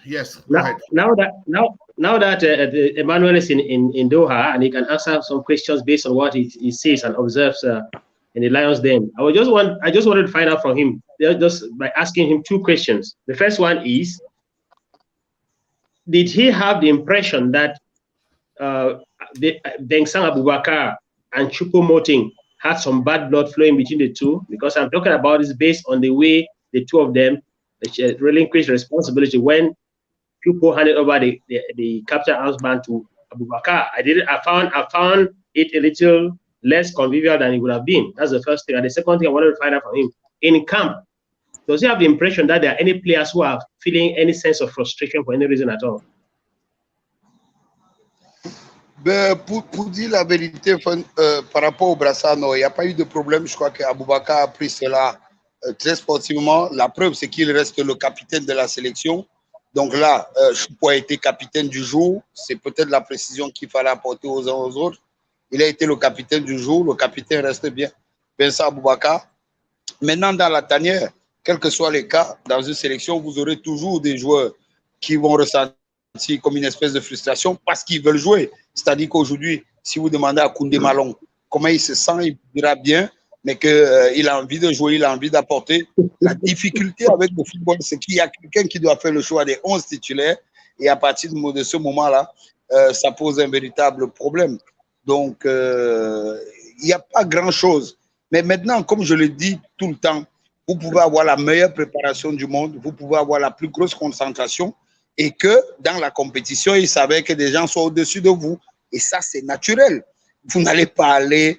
Yes. Now that Emmanuel is in Doha and he can answer some questions based on what he sees and observes in the Lions den. I just wanted to find out from him just by asking him two questions. The first one is, did he have the impression that Bengsang Abubakar and Choupo-Moting had some bad blood flowing between the two? Because I'm talking about this based on the way the two of them relinquished responsibility when Choupo handed over the captain armband to Abubakar. I found it a little less convivial than it would have been. That's the first thing. And the second thing I wanted to find out from him, in camp, does he have the impression that there are any players who are feeling any sense of frustration for any reason at all? Pour dire la vérité, par rapport au brassard, non, il n'y a pas eu de problème. Je crois qu'Aboubacar a pris cela très sportivement. La preuve, c'est qu'il reste le capitaine de la sélection. Donc là, Choupo a été capitaine du jour. C'est peut-être la précision qu'il fallait apporter aux uns aux autres. Il a été le capitaine du jour. Le capitaine reste bien. Vincent Aboubacar. Maintenant, dans la tanière, quels que soient les cas, dans une sélection, vous aurez toujours des joueurs qui vont ressentir comme une espèce de frustration parce qu'ils veulent jouer. C'est-à-dire qu'aujourd'hui, si vous demandez à Koundé Malong comment il se sent, il dira bien, mais qu'il a envie de jouer, il a envie d'apporter. La difficulté avec le football, c'est qu'il y a quelqu'un qui doit faire le choix des 11 titulaires et à partir de ce moment-là, ça pose un véritable problème. Donc, il n'y a pas grand-chose. Mais maintenant, comme je le dis tout le temps, vous pouvez avoir la meilleure préparation du monde, vous pouvez avoir la plus grosse concentration et que dans la compétition, il savait que des gens sont au-dessus de vous. Et ça, c'est naturel. Vous n'allez pas aller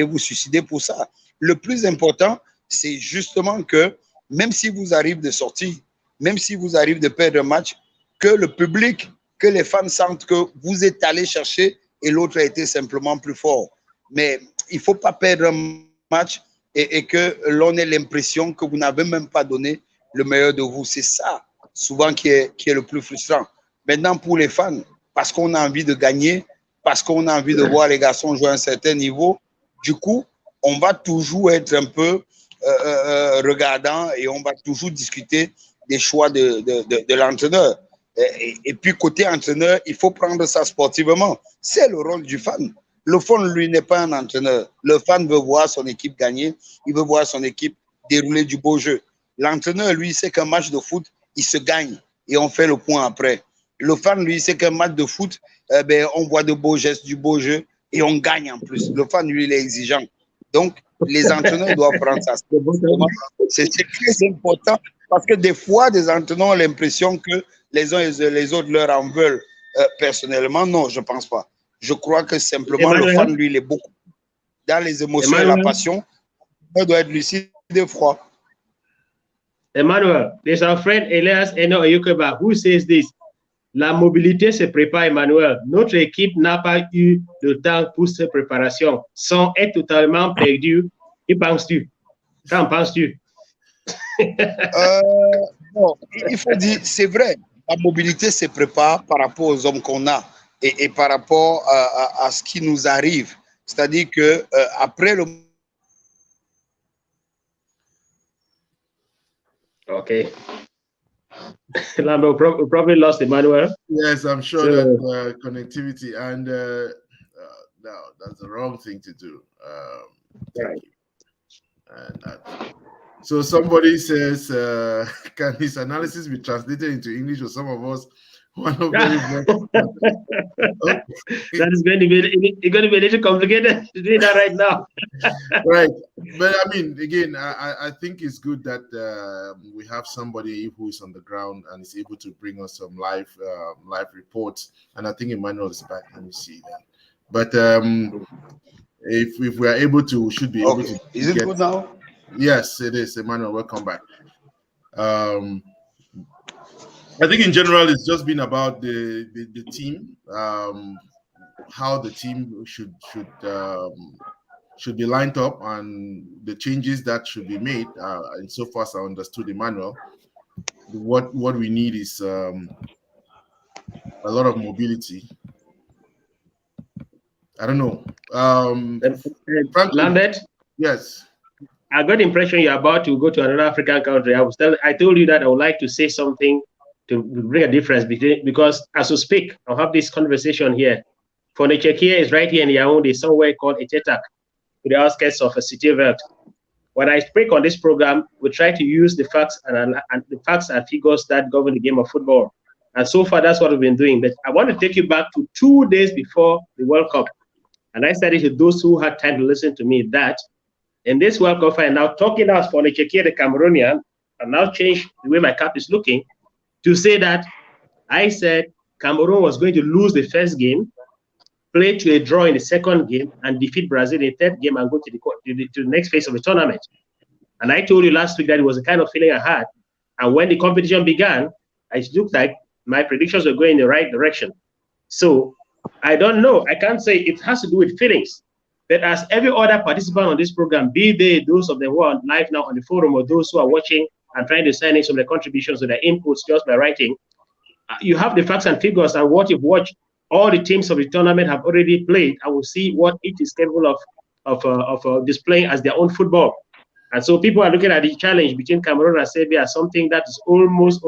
vous suicider pour ça. Le plus important, c'est justement que même si vous arrivez de sortir, même si vous arrivez de perdre un match, que le public, que les fans sentent que vous êtes allé chercher et l'autre a été simplement plus fort. Mais il ne faut pas perdre un match et que l'on ait l'impression que vous n'avez même pas donné le meilleur de vous. C'est ça, souvent, qui est le plus frustrant. Maintenant, pour les fans, parce qu'on a envie de gagner, parce qu'on a envie de voir les garçons jouer à un certain niveau, du coup, on va toujours être un peu regardant et on va toujours discuter des choix de l'entraîneur. Et puis, côté entraîneur, il faut prendre ça sportivement. C'est le rôle du fan. Le fan, lui, n'est pas un entraîneur. Le fan veut voir son équipe gagner. Il veut voir son équipe dérouler du beau jeu. L'entraîneur, lui, sait qu'un match de foot, il se gagne et on fait le point après. Le fan, lui, sait qu'un match de foot, on voit de beaux gestes, du beau jeu et on gagne en plus. Le fan, lui, il est exigeant. Donc, les entraîneurs doivent prendre ça. C'est très important parce que des fois, des entraîneurs ont l'impression que les uns et les autres leur en veulent personnellement. Non, je ne pense pas. Je crois que simplement le fan, lui, il est beaucoup dans les émotions et la passion. Il doit être lucide et froid. Emmanuel, there's our friend Elias Eno Oyukeba who says this. La mobilité se prépare, Emmanuel. Notre équipe n'a pas eu de temps pour cette préparation. Son est totalement perdu. Que penses-tu? Qu'en penses-tu? Bon, il faut dire, c'est vrai, la mobilité se prépare par rapport aux hommes qu'on a. Et par rapport à ce qui nous arrive. C'est-à-dire que après le... Okay. Lambo probably lost Emmanuel. Yes, I'm sure that connectivity and no, that's the wrong thing to do. Thank you. And so somebody says, can his analysis be translated into English for some of us? That is going to be a little complicated to do that right now. Right, but I mean, again, I think it's good that we have somebody who is on the ground and is able to bring us some live reports. And I think Emmanuel is back. Let me see that. But if we are able to, we should be able to. Is it good now? Yes, it is. Emmanuel, welcome back. I think in general, it's just been about the team, how the team should be lined up, and the changes that should be made. And so far as I understood, Emmanuel, what we need is a lot of mobility. I don't know. Lambert? Yes. I got the impression you're about to go to another African country. I told you that I would like to say something to bring a difference because as we speak, I'll have this conversation here. For Echekiye is right here in Yaoundé, somewhere called Echekiye. to the outskirts of a city world. When I speak on this program, we try to use the facts and the facts and figures that govern the game of football. And so far, that's what we've been doing. But I want to take you back to 2 days before the World Cup. And I said it to those who had time to listen to me that in this World Cup, I'm now talking as for Echekiye, the Cameroonian, and now change the way my cap is looking to say that I said Cameroon was going to lose the first game, play to a draw in the second game, and defeat Brazil in the third game and go to the next phase of the tournament. And I told you last week that it was the kind of feeling I had. And when the competition began, it looked like my predictions were going in the right direction. So I don't know. I can't say it has to do with feelings. But as every other participant on this program, be they those of them who are live now on the forum or those who are watching and trying to sign in some of their contributions or their inputs just by writing, you have the facts and figures and what you've watched. All the teams of the tournament have already played. I will see what it is capable of displaying as their own football. And so people are looking at the challenge between Cameroon and Serbia as something that is almost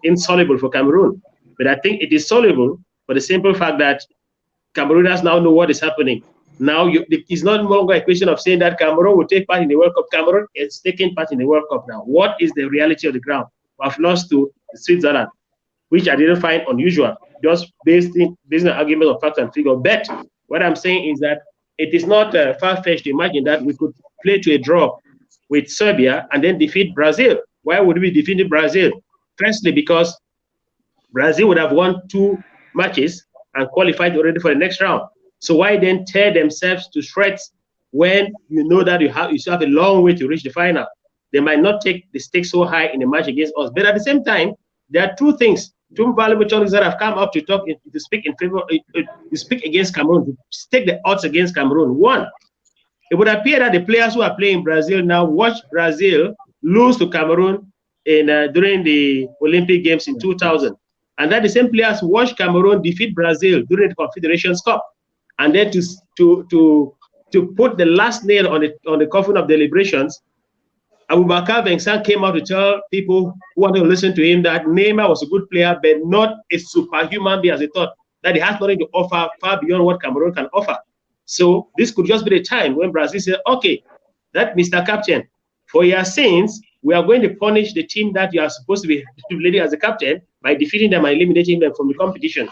insoluble for Cameroon. But I think it is soluble for the simple fact that Camerooners now know what is happening. Now it's not longer a question of saying that Cameroon will take part in the World Cup. Cameroon is taking part in the World Cup now. What is the reality of the ground? We have lost to Switzerland, which I didn't find unusual, just based on argument of fact and figure. But what I'm saying is that it is not far-fetched to imagine that we could play to a draw with Serbia and then defeat Brazil. Why would we defeat Brazil? Firstly, because Brazil would have won 2 matches and qualified already for the next round. So why then tear themselves to shreds when you know that you still have a long way to reach the final? They might not take the stakes so high in a match against us. But at the same time, there are 2 things, 2 valuable choices that have come up to speak in favor, to speak against Cameroon, to stake the odds against Cameroon. One, it would appear that the players who are playing Brazil now watch Brazil lose to Cameroon during the Olympic Games in 2000. And that the same players watch Cameroon defeat Brazil during the Confederations Cup. And then to put the last nail on the coffin of deliberations, Abubakar Vincent came out to tell people who wanted to listen to him that Neymar was a good player, but not a superhuman being as they thought, that he has nothing to offer far beyond what Cameroon can offer. So this could just be the time when Brazil said, okay, that Mr. Captain, for your sins, we are going to punish the team that you are supposed to be leading as a captain by defeating them and eliminating them from the competition.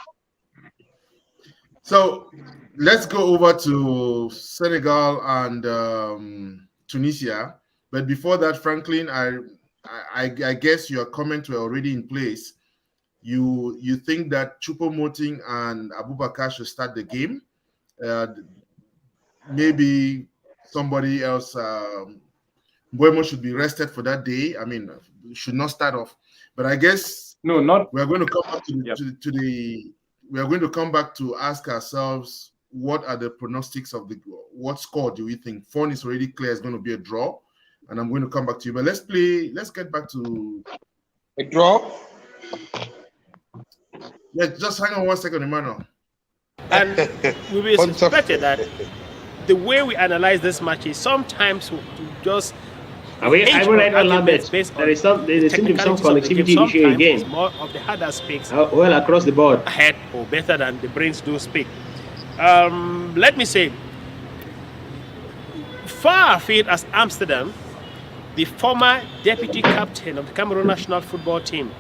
So let's go over to Senegal and Tunisia. But before that, Franklin, I guess your comments were already in place. You think that Choupo-Moting and Abubakar should start the game? Maybe somebody else, Mbeumo should be rested for that day. I mean, should not start off. But I guess no, not. We are going to come back we are going to come back to ask ourselves what are the pronostics of what score do we think? Phone is already clear. It's going to be a draw, and I'm going to come back to you. But let's get back to a draw. Yeah, just hang on 1 second, Emmanuel. And we expected that the way we analyze this match is sometimes to just. I will write on Lambert. There seems to be some connectivity issue again. More of the harder speaks. Well, across the board. Ahead or better than the brains do speak. Let me say, far afield as Amsterdam, the former deputy captain of the Cameroon national football team,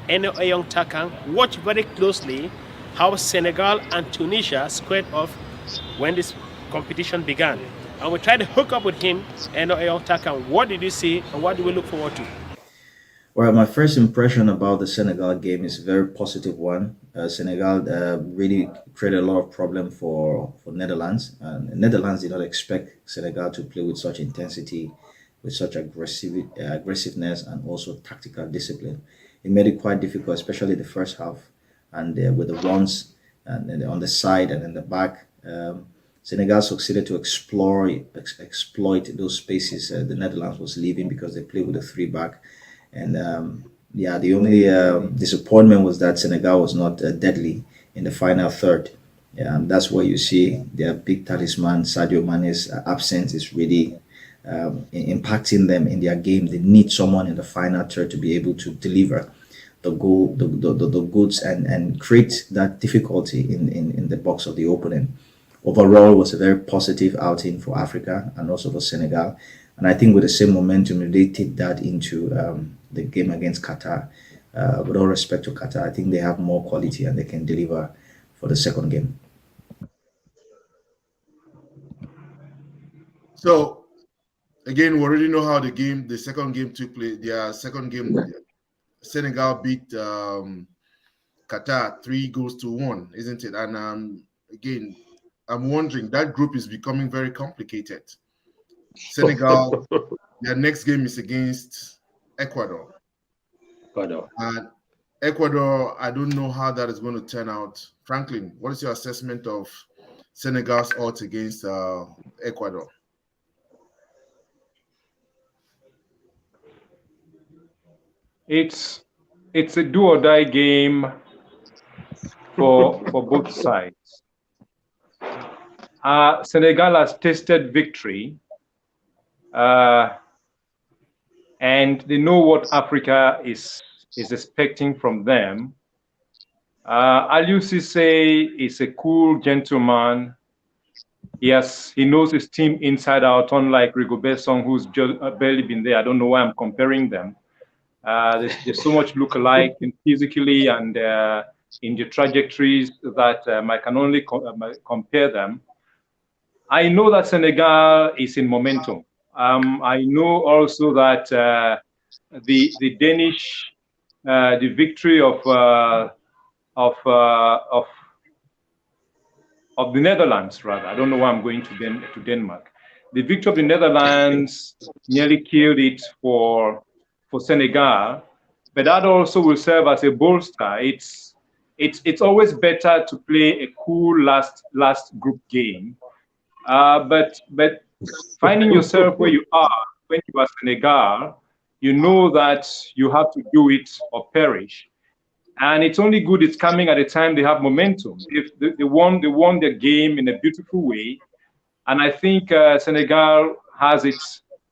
Eno Eyong Takang, watched very closely how Senegal and Tunisia squared off when this competition began. And we tried to hook up with him, Eno Eyong Takang. What did you see and what do we look forward to? Well, my first impression about the Senegal game is a very positive one. Senegal really created a lot of problem for Netherlands. And Netherlands did not expect Senegal to play with such intensity, with such aggressiveness, and also tactical discipline. It made it quite difficult, especially the first half, and with the runs and on the side and in the back. Senegal succeeded to exploit those spaces the Netherlands was leaving because they played with a 3-back. And the only disappointment was that Senegal was not deadly in the final third. That's where you see their big talisman, Sadio Mane's absence is really impacting them in their game. They need someone in the final third to be able to deliver the goal, the goods, and create that difficulty in the box of the opponent. overall was a very positive outing for Africa and also for Senegal. And I think with the same momentum, they take that into the game against Qatar. With all respect to Qatar, I think they have more quality and they can deliver for the second game. So, again, we already know how the second game took place. Their second game, Senegal beat Qatar 3-1, isn't it? And again, I'm wondering, that group is becoming very complicated. Senegal, their next game is against Ecuador. And Ecuador, I don't know how that is going to turn out. Franklin, what is your assessment of Senegal's odds against Ecuador? It's a do or die game for both sides. Senegal has tasted victory, and they know what Africa is expecting from them. Aliou Cisse is a cool gentleman. Yes, he knows his team inside out, unlike Rigobert Song, who's just barely been there. I don't know why I'm comparing them. There's so much look-alike physically and in the trajectories that I can only compare them. I know that Senegal is in momentum. I know also that the Danish, the victory of the Netherlands, rather. I don't know why I'm going to Denmark. The victory of the Netherlands nearly killed it for Senegal, but that also will serve as a bolster. It's always better to play a cool last group game, but finding yourself where you are when you are Senegal, you know that you have to do it or perish. And it's only good it's coming at a time they have momentum. If they won their game in a beautiful way, and I think Senegal has it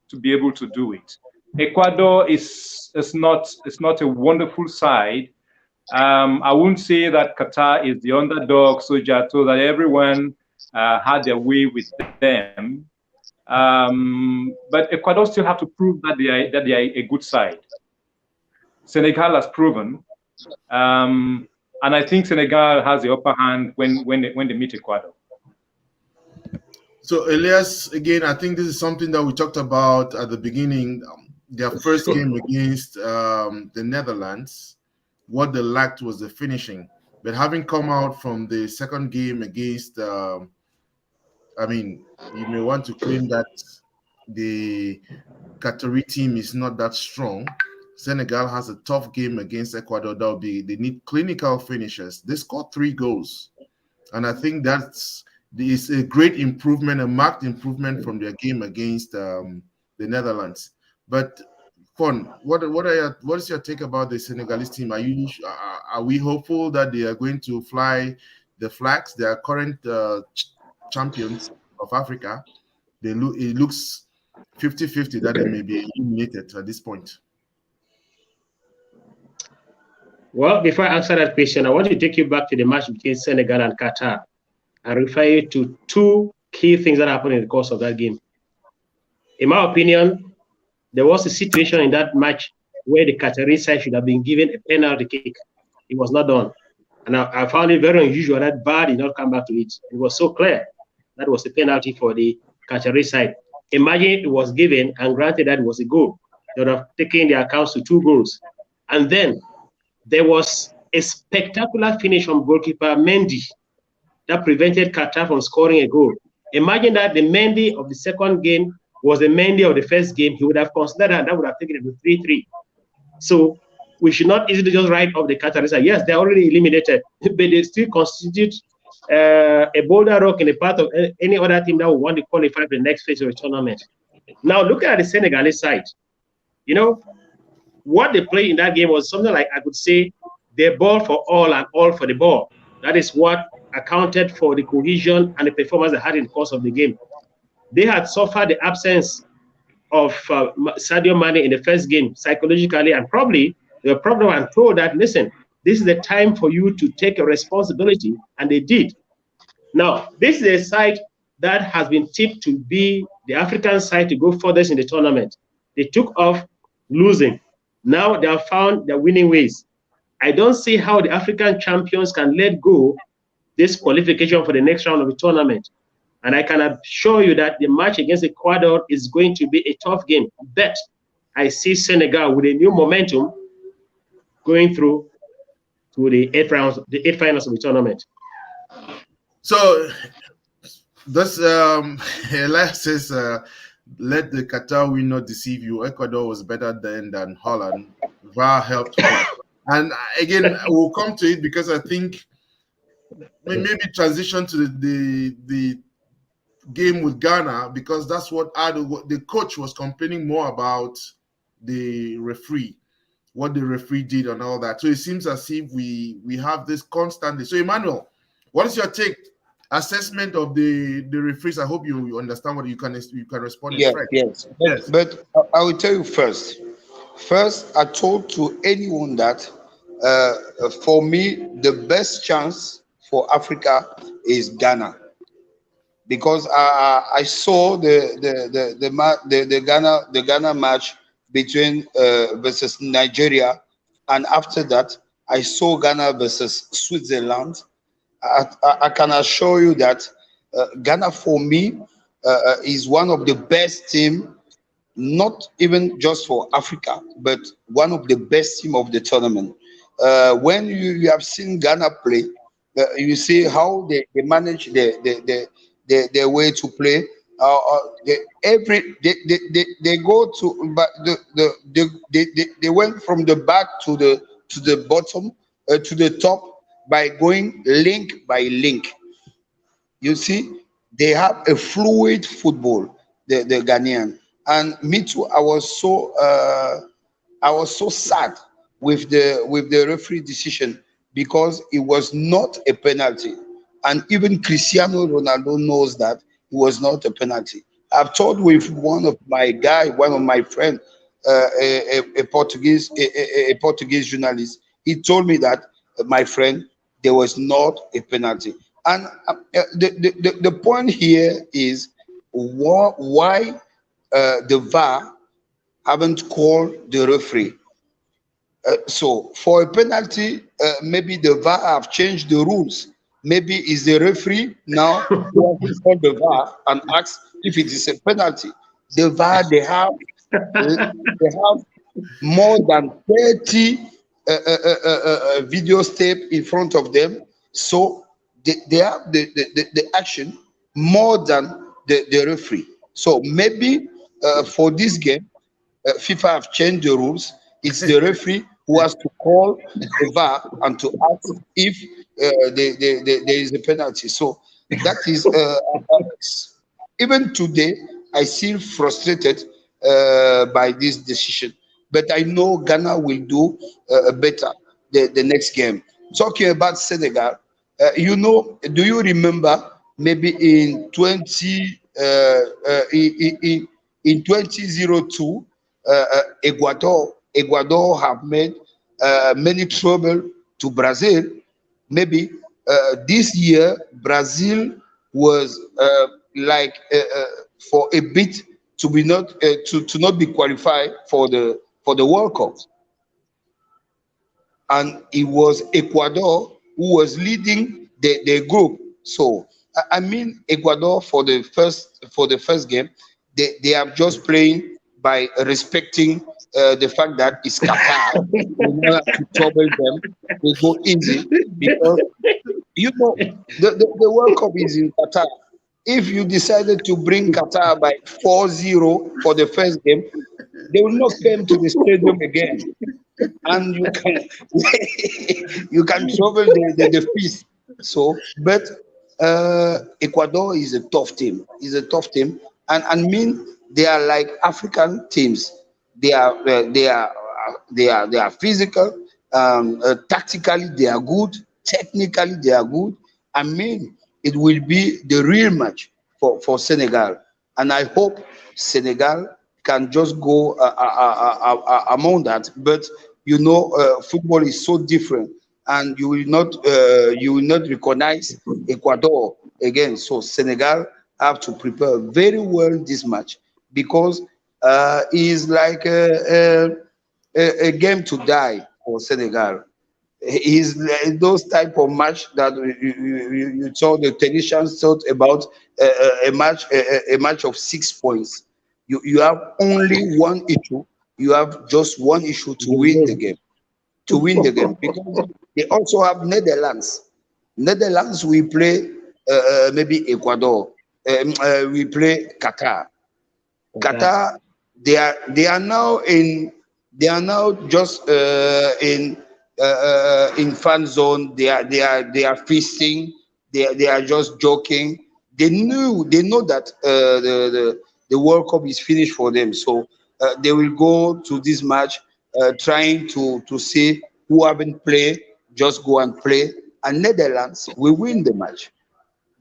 to be able to do it. Ecuador is not a wonderful side. I wouldn't say that Qatar is the underdog, so that everyone had their way with them. But Ecuador still have to prove that they are a good side. Senegal has proven. And I think Senegal has the upper hand when they meet Ecuador. So, Elias, again, I think this is something that we talked about at the beginning. Their first game against the Netherlands, what they lacked was the finishing. But having come out from the second game against, you may want to claim that the Qatari team is not that strong. Senegal has a tough game against Ecuador. They need clinical finishers. They scored 3 goals. And I think that's a great improvement, a marked improvement from their game against the Netherlands. But Fon, what is your take about the Senegalese team? Are we hopeful that they are going to fly the flags? They are current champions of Africa. It looks 50-50 that they may be eliminated at this point. Well, before I answer that question, I want to take you back to the match between Senegal and Qatar and refer you to 2 key things that happened in the course of that game. In my opinion, there was a situation in that match where the Qatari side should have been given a penalty kick. It was not done. And I found it very unusual that VAR did not come back to it. It was so clear that was a penalty for the Qatari side. Imagine it was given and granted that it was a goal. They would have taken the accounts to 2 goals. And then there was a spectacular finish from goalkeeper Mendy that prevented Qatar from scoring a goal. Imagine that the Mendy of the second game was the Mendy of the first game. He would have considered that would have taken it to 3-3. So we should not easily just write off the Qataris. Yes, they're already eliminated, but they still constitute a boulder rock in the path of any other team that will want to qualify for the next phase of the tournament. Now, looking at the Senegalese side, what they played in that game was something like, I could say, the ball for all and all for the ball. That is what accounted for the cohesion and the performance they had in the course of the game. They had suffered the absence of Sadio Mane in the first game psychologically, and probably they were probably told that, listen, this is the time for you to take a responsibility, and they did. Now, this is a side that has been tipped to be the African side to go furthest in the tournament. They took off losing. Now they have found their winning ways. I don't see how the African champions can let go this qualification for the next round of the tournament. And I can assure you that the match against Ecuador is going to be a tough game. But I see Senegal with a new momentum going through to the eight finals of the tournament. So this Elias says, let the Qatar win not deceive you. Ecuador was better than Holland. VAR helped. And again, we'll come to it because I think maybe transition to the game with Ghana, because that's what the coach was complaining more about the referee, what the referee did and all that. So it seems as if we have this constantly. So Emmanuel, what is your assessment of the referees? I hope you understand what you can respond in French. Yes. But I will tell you first, I told to anyone that for me the best chance for Africa is Ghana, because I saw the Ghana match between versus Nigeria, and after that I saw Ghana versus Switzerland. I can assure you that Ghana for me is one of the best team, not even just for Africa, but one of the best team of the tournament. When you have seen Ghana play, you see how they manage their way to play. They go to, but they went from the back to the bottom to the top by going link by link. You see, they have a fluid football, the Ghanaian. And me too, I was so sad with the referee decision, because it was not a penalty. And even Cristiano Ronaldo knows that it was not a penalty. I've talked with one of my friends, a Portuguese journalist. He told me that, my friend, there was not a penalty. And the point here is why the VAR haven't called the referee. So for a penalty, maybe the VAR have changed the rules. Maybe it's the referee now who has called the VAR and asked if it is a penalty. The VAR, they have more than 30 video tape in front of them, so they have the action more than the referee. So maybe for this game, FIFA have changed the rules. It's the referee who has to call the VAR and to ask if there is a penalty. So that is even today I feel frustrated by this decision. But I know Ghana will do better the next game. Talking about Senegal, do you remember maybe in 2002, Ecuador have made many trouble to Brazil. Maybe this year Brazil was for a bit to be not be qualified for the World Cup, and it was Ecuador who was leading the group. So I mean, Ecuador for the first game, they are just playing by respecting the fact that it's Qatar. We don't have to trouble them. They go easy, because the World Cup is in Qatar. If you decided to bring Qatar by 4-0 for the first game, they will not come to the stadium again, and you can trouble the feast. So, but Ecuador is a tough team. And I mean, they are like African teams. They are physical. Tactically, they are good. Technically, they are good. I mean, it will be the real match for Senegal, and I hope Senegal can just go among that. But football is so different, and you will not recognize Ecuador again. So Senegal have to prepare very well this match because it's like a game to die for Senegal. Is those type of match that you saw the technicians thought about a match of 6 points. You have only one issue. You have just one issue to win the game. To win the game because they also have Netherlands. Netherlands we play maybe Ecuador. We play Qatar. Qatar they are now just in fan zone. They are feasting. They are just joking. They know that the World Cup is finished for them. So they will go to this match trying to see who haven't played. Just go and play. And Netherlands will win the match.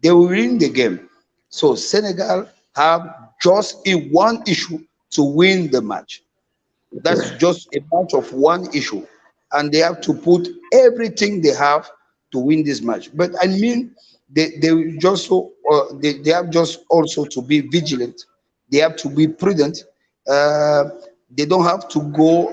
They will win the game. So Senegal have just one issue to win the match. That's just a match of one issue, and they have to put everything they have to win this match. But I mean, they will just they have just also to be vigilant. They have to be prudent. They don't have to go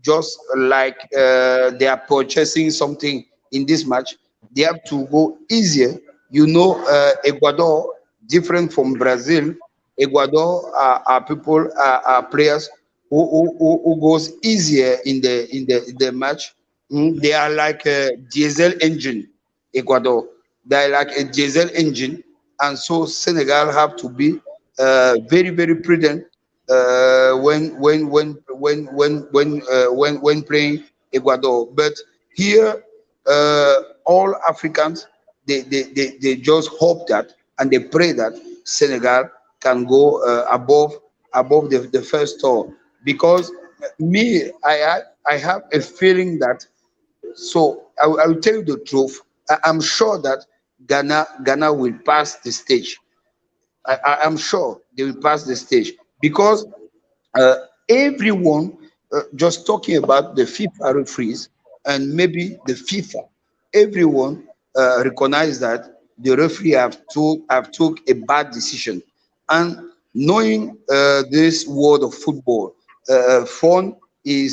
just like they are purchasing something in this match. They have to go easier. You know, Ecuador, different from Brazil. Ecuador are people, are players who goes easier in the match. They are like a diesel engine. Ecuador, they are like a diesel engine, and so Senegal have to be very prudent when playing Ecuador. But here, all Africans they just hope that and they pray that Senegal can go above the first tour, because me I have a feeling that, so I will tell you the truth, I'm sure that Ghana will pass the stage. I'm sure they will pass the stage because uh, everyone just talking about the FIFA referees and maybe the FIFA, everyone recognize that the referee have took a bad decision. And knowing this world of football, Fon he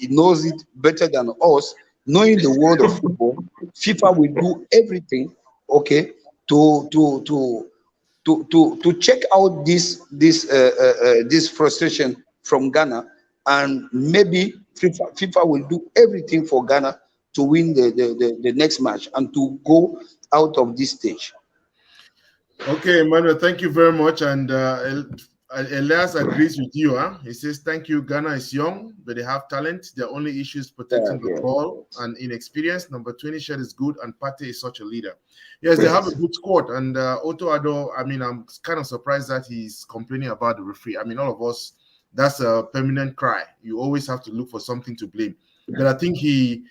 knows it better than us. Knowing the world of football, FIFA will do everything, okay, to to to to check out this frustration from Ghana, and maybe FIFA will do everything for Ghana to win the next match and to go out of this stage. Okay, Emmanuel, thank you very much. And Elias agrees with you. Huh? He says, thank you. Ghana is young, but they have talent. Their only issue is protecting the ball and inexperience. Number 20 shirt is good, and Pate is such a leader. Yes, they have a good squad. And Otto Addo, I mean, I'm kind of surprised that he's complaining about the referee. I mean, all of us, that's a permanent cry. You always have to look for something to blame. But I think the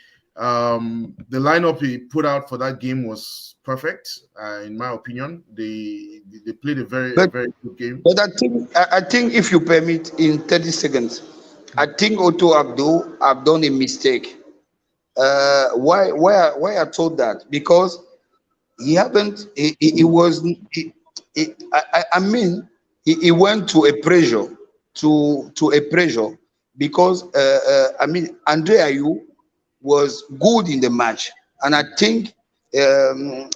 lineup he put out for that game was perfect, in my opinion. They played a very good game. But I think if you permit, in 30 seconds, I think Otto Abdo have done a mistake. Why I told that? Because he haven't. He went to a pressure, because I mean, Andre Ayew was good in the match, and I think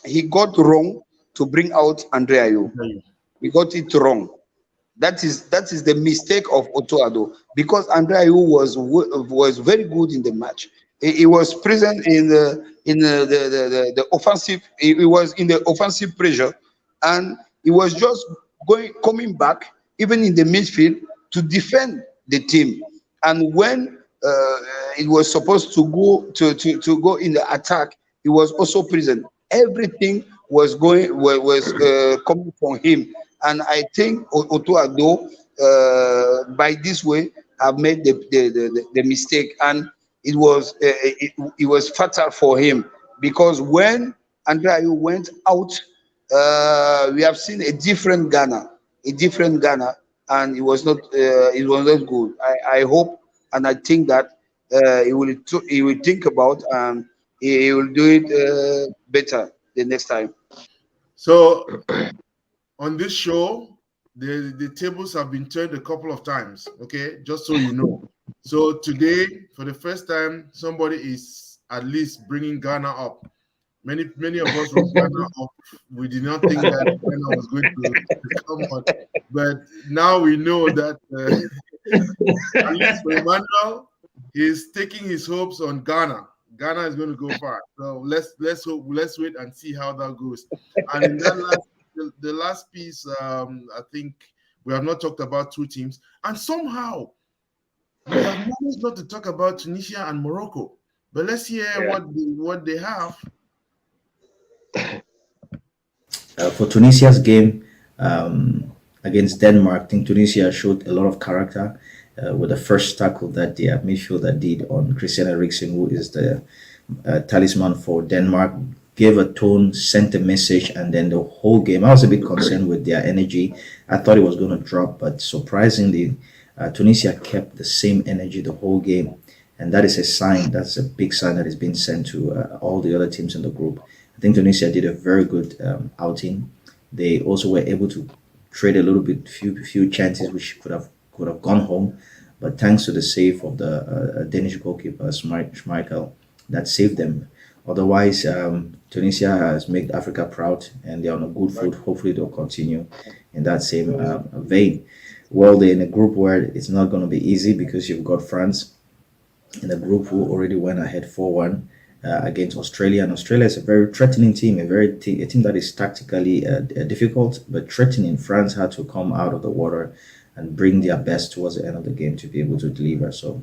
he got wrong to bring out Andre Ayew. He got it wrong. That is the mistake of Otto Addo, because Andre Ayew was very good in the match. He was present in the offensive. He was in the offensive pressure, and he was just coming back even in the midfield to defend the team. And when it was supposed to go in the attack, he was also present. Everything was coming from him, and I think Otto Addo by this way have made the mistake, and it was fatal for him, because when Andre Ayew went out, we have seen a different Ghana, and it was not good. I hope and I think that he will think about, and he will do it better the next time. So on this show, the tables have been turned a couple of times, okay? Just so you know. So today, for the first time, somebody is at least bringing Ghana up. Many of us wrote Ghana up. We did not think that Ghana was going to come on. But now we know that at least for Emmanuel, he's taking his hopes on Ghana. Ghana is going to go far. So let's hope. Let's wait and see how that goes. And in that the last piece, I think we have not talked about two teams, and somehow we have managed not to talk about Tunisia and Morocco. But let's hear what they have. For Tunisia's game against Denmark, I think Tunisia showed a lot of character with the first tackle that their midfielder did on Christian Eriksen, who is the talisman for Denmark. Gave a tone, sent a message, and then the whole game, I was a bit concerned with their energy. I thought it was going to drop, but surprisingly, Tunisia kept the same energy the whole game. And that is a sign, that's a big sign that is being sent to all the other teams in the group. I think Tunisia did a very good outing. They also were able to trade a little bit, few chances which could have gone home, but thanks to the save of the Danish goalkeeper Schmeichel, that saved them. Otherwise, Tunisia has made Africa proud, and they're on a good foot. Hopefully, they'll continue in that same vein. Well, they're in a group where it's not going to be easy because you've got France in a group who already went ahead 4-1 against Australia. And Australia is a very threatening team, a team that is tactically difficult, but threatening. France had to come out of the water and bring their best towards the end of the game to be able to deliver. So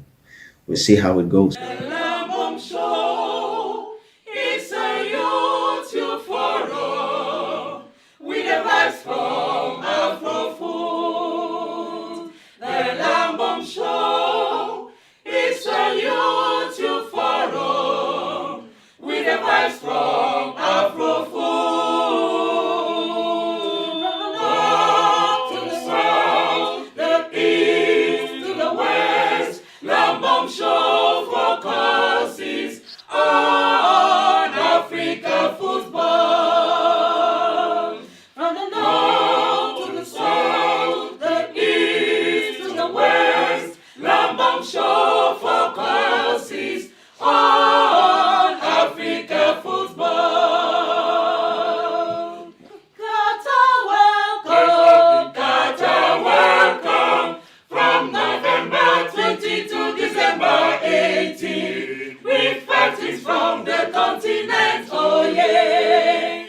we'll see how it goes. Lambom Show, it's a YouTube forum with a vibes from Afro Food. The Lambom Show, it's a YouTube forum with a vibes from Afro Food. From the north to the south, the east to the west, Lambom Show focuses on Africa football. From the north to the south, the east to the west, Lambom Show focuses on Africa football. Qatar welcome, from November 20 to December 18, with factories from the continent, oh yeah.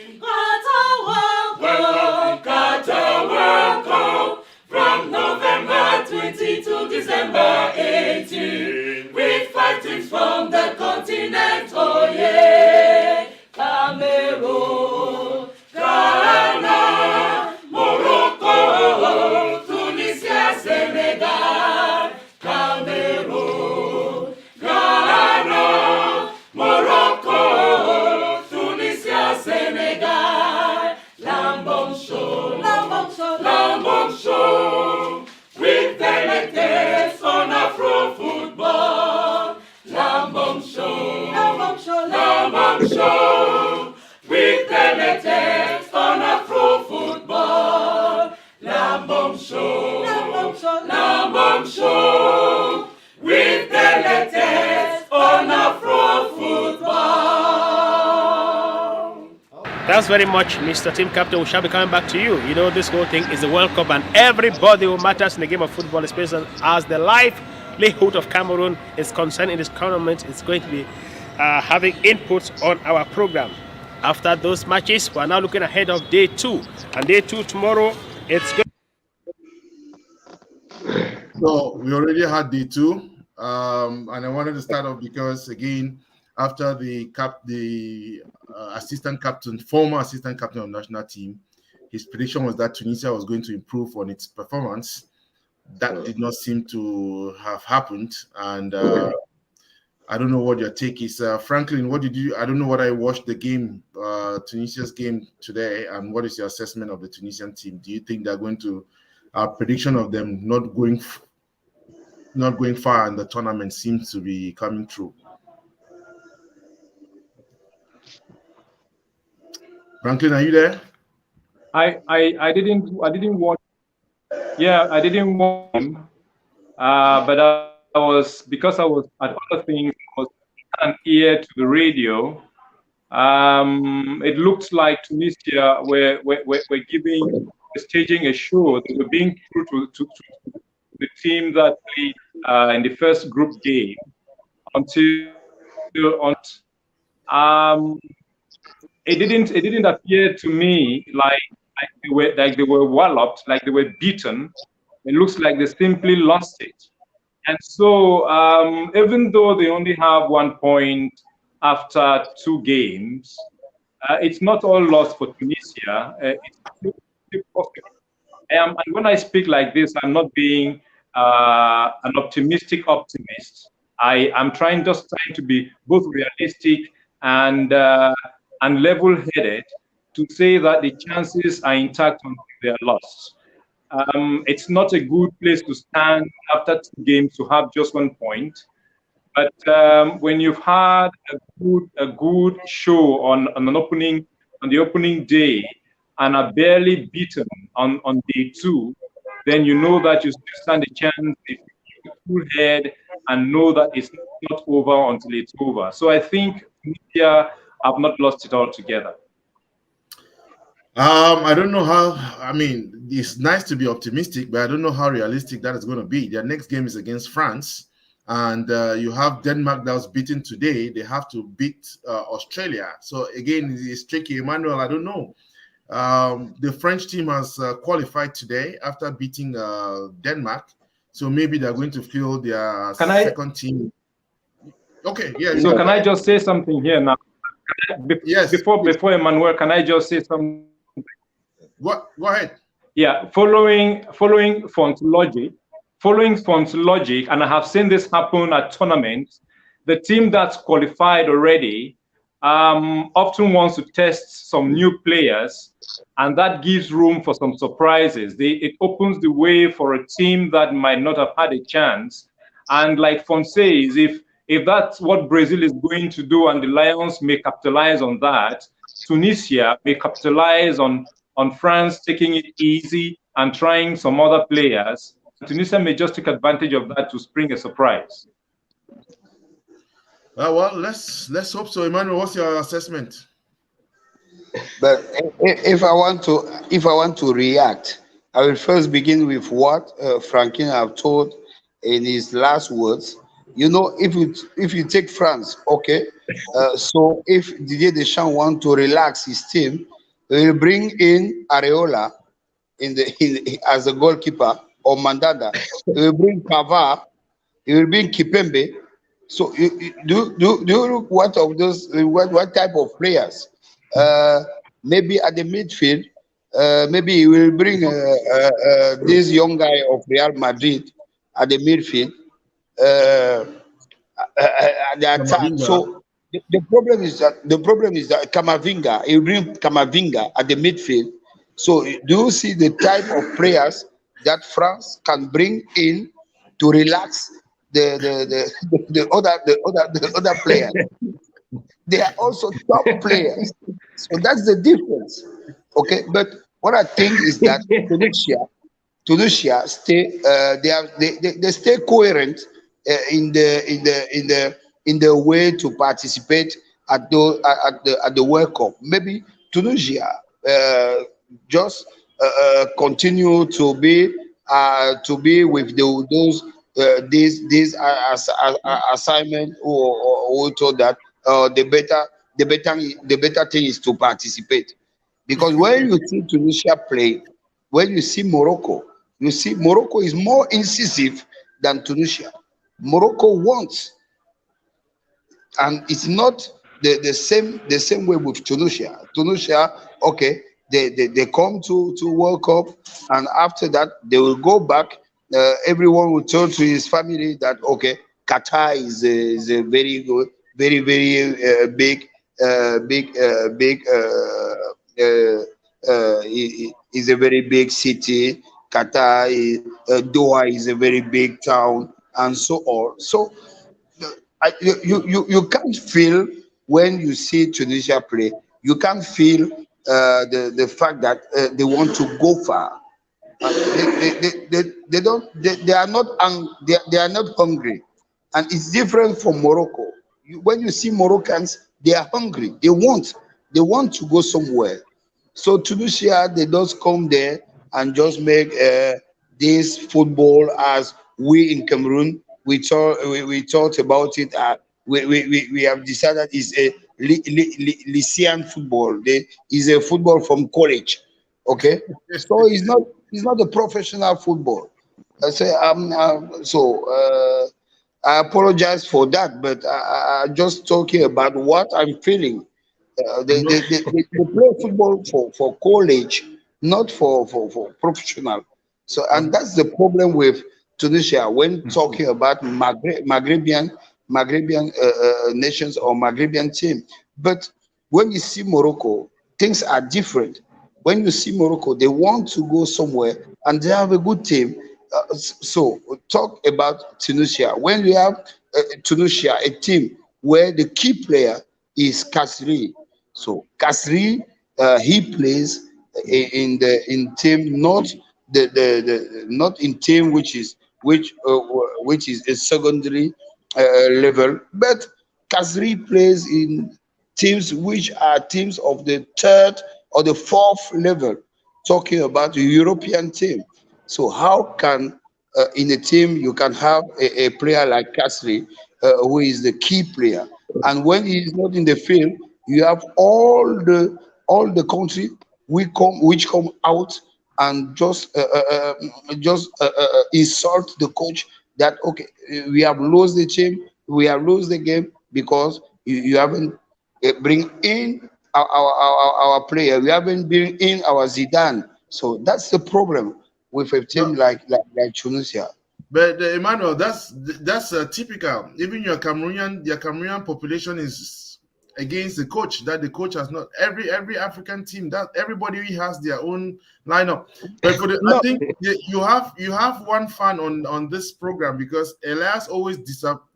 Qatar welcome, from November 20 to December 18, with factories from the continent, oh yeah. Cameroon, Ghana, Morocco, Tunisia, Senegal, Cameroon, Ghana, Morocco, Tunisia, Senegal. Lambom Show, Lambom Show, with the latest on Afro football. Lambom Show, Lambom Show, with the latest on Afro football. Lambom Show, Lambom Show, with the latest on Afro football. Thanks very much, Mr. Team Captain. We shall be coming back to you. You know, this whole thing is the World Cup, and everybody who matters in the game of football, especially as the livelihood of Cameroon is concerned in this tournament, is going to be having inputs on our program. After those matches, we are now looking ahead of day 2. And day 2 tomorrow, it's going. So we already had day 2, and I wanted to start off because, again, after the assistant captain, former assistant captain of the national team, his prediction was that Tunisia was going to improve on its performance. That did not seem to have happened, and I don't know what your take is. Franklin, what did you? I don't know what I watched the game, Tunisia's game today, and what is your assessment of the Tunisian team? Do you think they're going to? Our prediction of them not going far in the tournament seems to be coming true. Franklin, are you there? I didn't watch. Yeah, I didn't watch him. But I was, because I was at other things, I was an ear to the radio. It looked like Tunisia were staging a show. They were being true to the team that played in the first group game until um, it didn't appear to me like they were walloped, like they were beaten. It looks like they simply lost it. And so, even though they only have 1 point after 2 games, it's not all lost for Tunisia. It's still possible. And when I speak like this, I'm not being an optimistic optimist. I'm just trying to be both realistic and level-headed to say that the chances are intact until they are lost. It's not a good place to stand after 2 games to have just 1 point. But when you've had a good show on the opening day and are barely beaten on day 2, then you know that you still stand a chance if you keep a cool head and know that it's not over until it's over. So I think Tunisia have not lost it altogether. I don't know how. I mean, it's nice to be optimistic, but I don't know how realistic that is going to be. Their next game is against France, and you have Denmark that was beaten today. They have to beat Australia. So again, it's tricky. Emmanuel, I don't know. The French team has qualified today after beating Denmark, so maybe they're going to field their second team. Okay, yeah. So can I just say something here now? Yes. Before Emmanuel, can I just say something? What? Go ahead. Yeah, following Font's logic, and I have seen this happen at tournaments. The team that's qualified already often wants to test some new players, and that gives room for some surprises. It opens the way for a team that might not have had a chance. And like Font says, if that's what Brazil is going to do, and the Lions may capitalize on that, Tunisia may capitalize on France taking it easy and trying some other players. Tunisia may just take advantage of that to spring a surprise. Well, let's hope so. Emmanuel, what's your assessment? But if I want to react, I will first begin with what Franklin have told in his last words. You know, if you take France, okay, so if Didier Deschamps want to relax his team, he will bring in Areola as a goalkeeper, or Mandanda. He will bring Pavard. He will bring Kipembe. So do you look what of those what type of players? Maybe at the midfield, maybe he will bring this young guy of Real Madrid at the midfield. At the attack. So the problem is that Camavinga, he will bring Camavinga at the midfield. So do you see the type of players that France can bring in to relax the other players? They are also top players. So that's the difference. Okay, but what I think is that Tunisia stay they stay coherent in the way to participate at the World Cup. Maybe Tunisia just continue to be with those these assignment who told that the better thing is to participate, because when you see Tunisia play, when you see Morocco is more incisive than Tunisia. Morocco wants, and it's not the same way with Tunisia. Tunisia, okay, they come to World Cup, and after that they will go back. Everyone will turn to his family that okay, Qatar is a very good, very big is a very big city. Qatar, Doha is a very big town, and so on. So you can't feel when you see Tunisia play. You can't feel the fact that they want to go far. They don't they are not they are not hungry, and it's different from Morocco. When you see Moroccans, they are hungry. They want to go somewhere. So Tunisia, they just come there and just make this football as we in Cameroon we talked about it. We have decided it's a Lycean football. Is a football from college. Okay, so it's not a professional football. I say I apologize for that, but I'm just talking about what I'm feeling. They play football for college, not for professional. So, and that's the problem with Tunisia when talking about Maghrebian nations or Maghrebian team. But when you see Morocco, things are different. When you see Morocco, they want to go somewhere and they have a good team. So talk about Tunisia. When we have Tunisia, a team where the key player is Kasri. So Kasri, he plays in team, not not in team which is a secondary level, but Kasri plays in teams which are teams of the third or the fourth level, talking about the European team. So how can in a team you can have a player like Kasri, who is the key player, and when he is not in the field, you have all the country which come out and just insult the coach that okay, we have lost the team, we have lost the game because you haven't bring in our player, we haven't bring in our Zidane. So that's the problem with a team like Tunisia. But Emmanuel, that's typical. Even your Cameroonian population is against the coach. That the coach has not every African team that everybody has their own lineup. But for the, I think you have one fan on this program because Elias always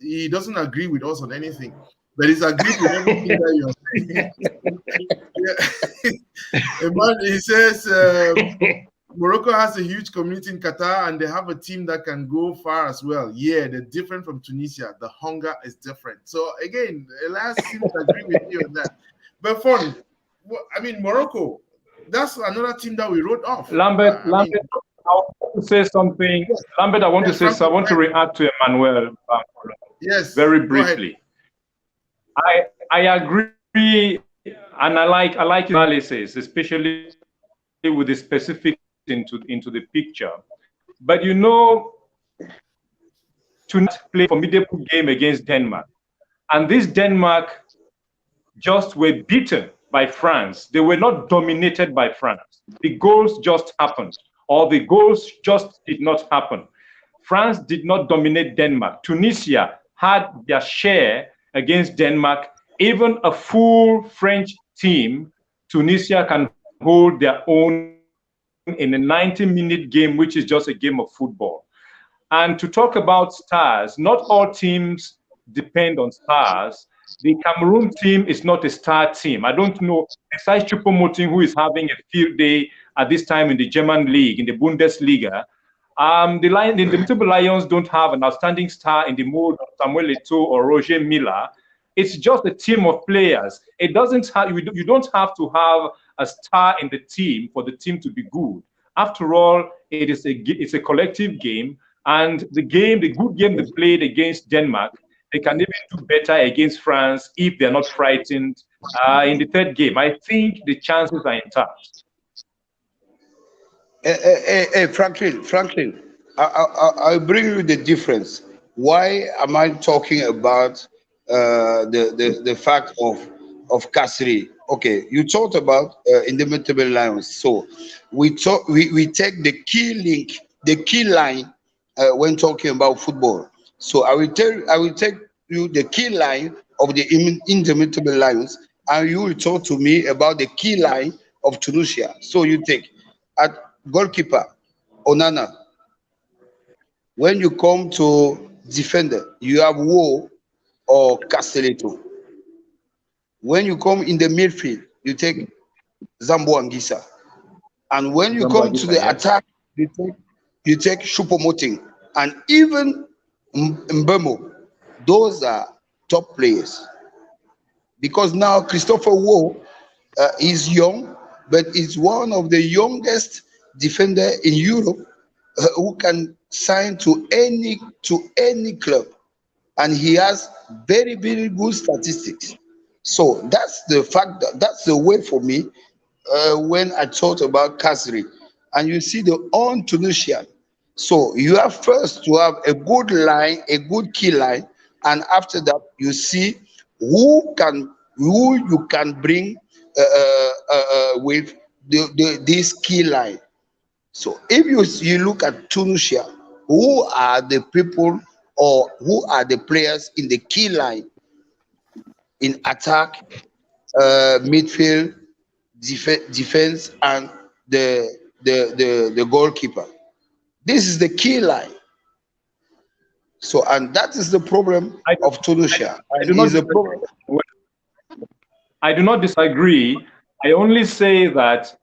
he doesn't agree with us on anything, but he's agreed with everything that you're saying. Emmanuel, he says. Morocco has a huge community in Qatar and they have a team that can go far as well. Yeah, they're different from Tunisia. The hunger is different. So again, Elias seems to agree with you on that. But fun, I mean, Morocco, that's another team that we wrote off. Lambert, I want to say something. Lambert, I want to react to Emmanuel. Yes. Very briefly. I agree and I like analysis, especially with the specific into the picture. But you know, Tunis played a formidable game against Denmark. And this Denmark just were beaten by France. They were not dominated by France. The goals just happened, or the goals just did not happen. France did not dominate Denmark. Tunisia had their share against Denmark. Even a full French team, Tunisia can hold their own in a 90-minute game, which is just a game of football. And to talk about stars, not all teams depend on stars. The Cameroon team is not a star team. I don't know, besides Choupo-Moting, who is having a field day at this time in the German league, in the Bundesliga, the Indomitable Lions don't have an outstanding star in the mode of Samuel Eto'o or Roger Milla. It's just a team of players. It doesn't have, you don't have to have a star in the team for the team to be good. After all, it's a collective game, and the good game they played against Denmark, they can even do better against France if they're not frightened in the third game. I think the chances are intact. Hey, Franklin, I'll bring you the difference. Why am I talking about the fact of Kasri? Okay, you talked about Indomitable Lions. So we take the key link, the key line when talking about football. So I will take you the key line of the Indomitable Lions, and you will talk to me about the key line of Tunisia. So you take at goalkeeper Onana. When you come to defender, you have Wo or Castelletto. When you come in the midfield, you take Zambo Anguissa. And when you Zambo come to Anguissa, the yeah. attack, you take Choupo-Moting and even Mbemo. Those are top players. Because now Christopher Woe is young, but is one of the youngest defender in Europe who can sign to any club, and he has very good statistics. So that's the fact that's the way for me when I thought about Kasri. And you see the on Tunisian. So you have first to have a good line, a good key line, and after that you see who you can bring with this key line. So if you look at Tunisia, who are the people or who are the players in the key line in attack, midfield, defense, and the goalkeeper? This is the key line. So, and that is the problem of Tunisia. I do not disagree. I do not disagree. I only say that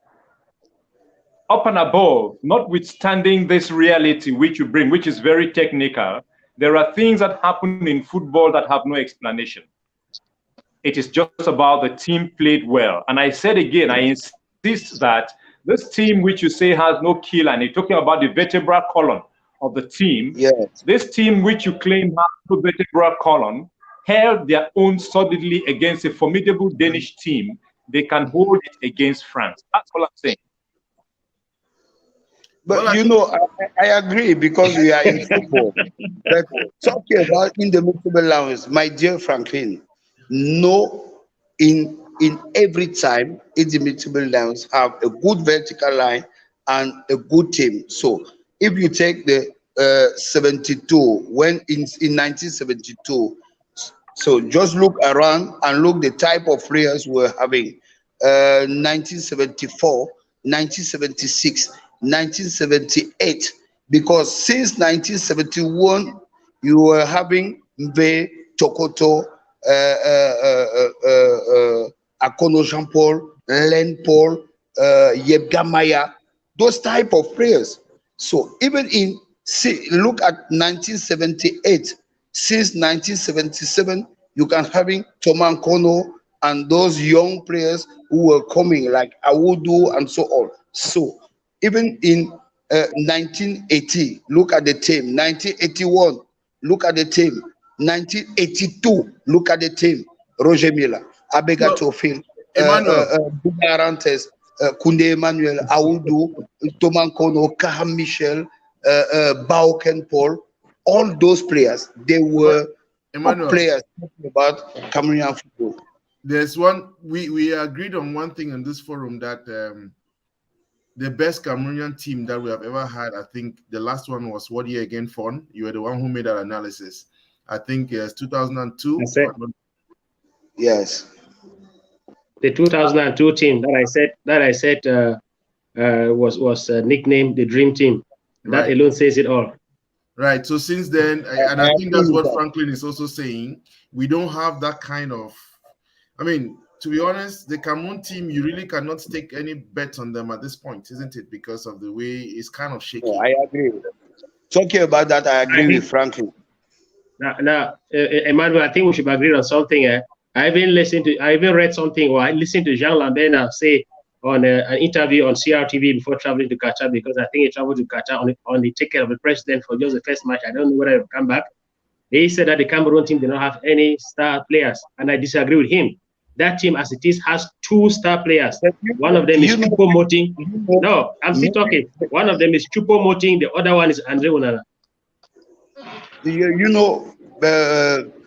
up and above, notwithstanding this reality which you bring, which is very technical, there are things that happen in football that have no explanation. It is just about the team played well. And I said again, I insist that this team which you say has no key line, you're talking about the vertebral column of the team. Yes. This team which you claim has no vertebral column held their own solidly against a formidable Danish team. They can hold it against France. That's all I'm saying. But you know, I agree because we are in football. But talking about indomitable lions, my dear Franklin, no, in every time, indomitable lions have a good vertical line and a good team. So if you take the 72, when in 1972, so just look around and look the type of players we're having. 1974, 1976. 1978, because since 1971 you were having Mbe, Tokoto, Akono Jean-Paul, Len Paul, Yebgamaya, those type of players. So even look at 1978, since 1977 you can having Toman Kono and those young players who were coming like Awudu and so on. So even in 1980, look at the team. 1981, look at the team. 1982, look at the team. Roger Miller, Abega Tofil, Arantes, Kunde Emmanuel, Aoudou, Thomas Kono, Kaham Michel, Bauken Paul, all those players, they were players talking about Cameroonian football. There's one, we agreed on one thing in this forum that the best Cameroonian team that we have ever had, I think the last one was what year again, Fon? You were the one who made that analysis. I think it's 2002. Yes. The 2002 team that I said was nicknamed the Dream Team. That alone says it all. Right. So since then, and I think that's what Franklin is also saying, we don't have that kind of, I mean, to be honest, the Cameroon team, you really cannot take any bet on them at this point, isn't it? Because of the way it's kind of shaky. I agree. Talking about that, I agree with Franklin. Now, Emmanuel, I think we should agree on something. I even read something, or I listened to Jean Lambert say on an interview on CRTV before traveling to Qatar, because I think he traveled to Qatar on the ticket of the president for just the first match. I don't know whether he'll come back. He said that the Cameroon team did not have any star players, and I disagree with him. That team, as it is, has 2 star players. One of them is Choupo-Moting. No, I'm still talking. One of them is Choupo-Moting. The other one is Andre Onana. You know,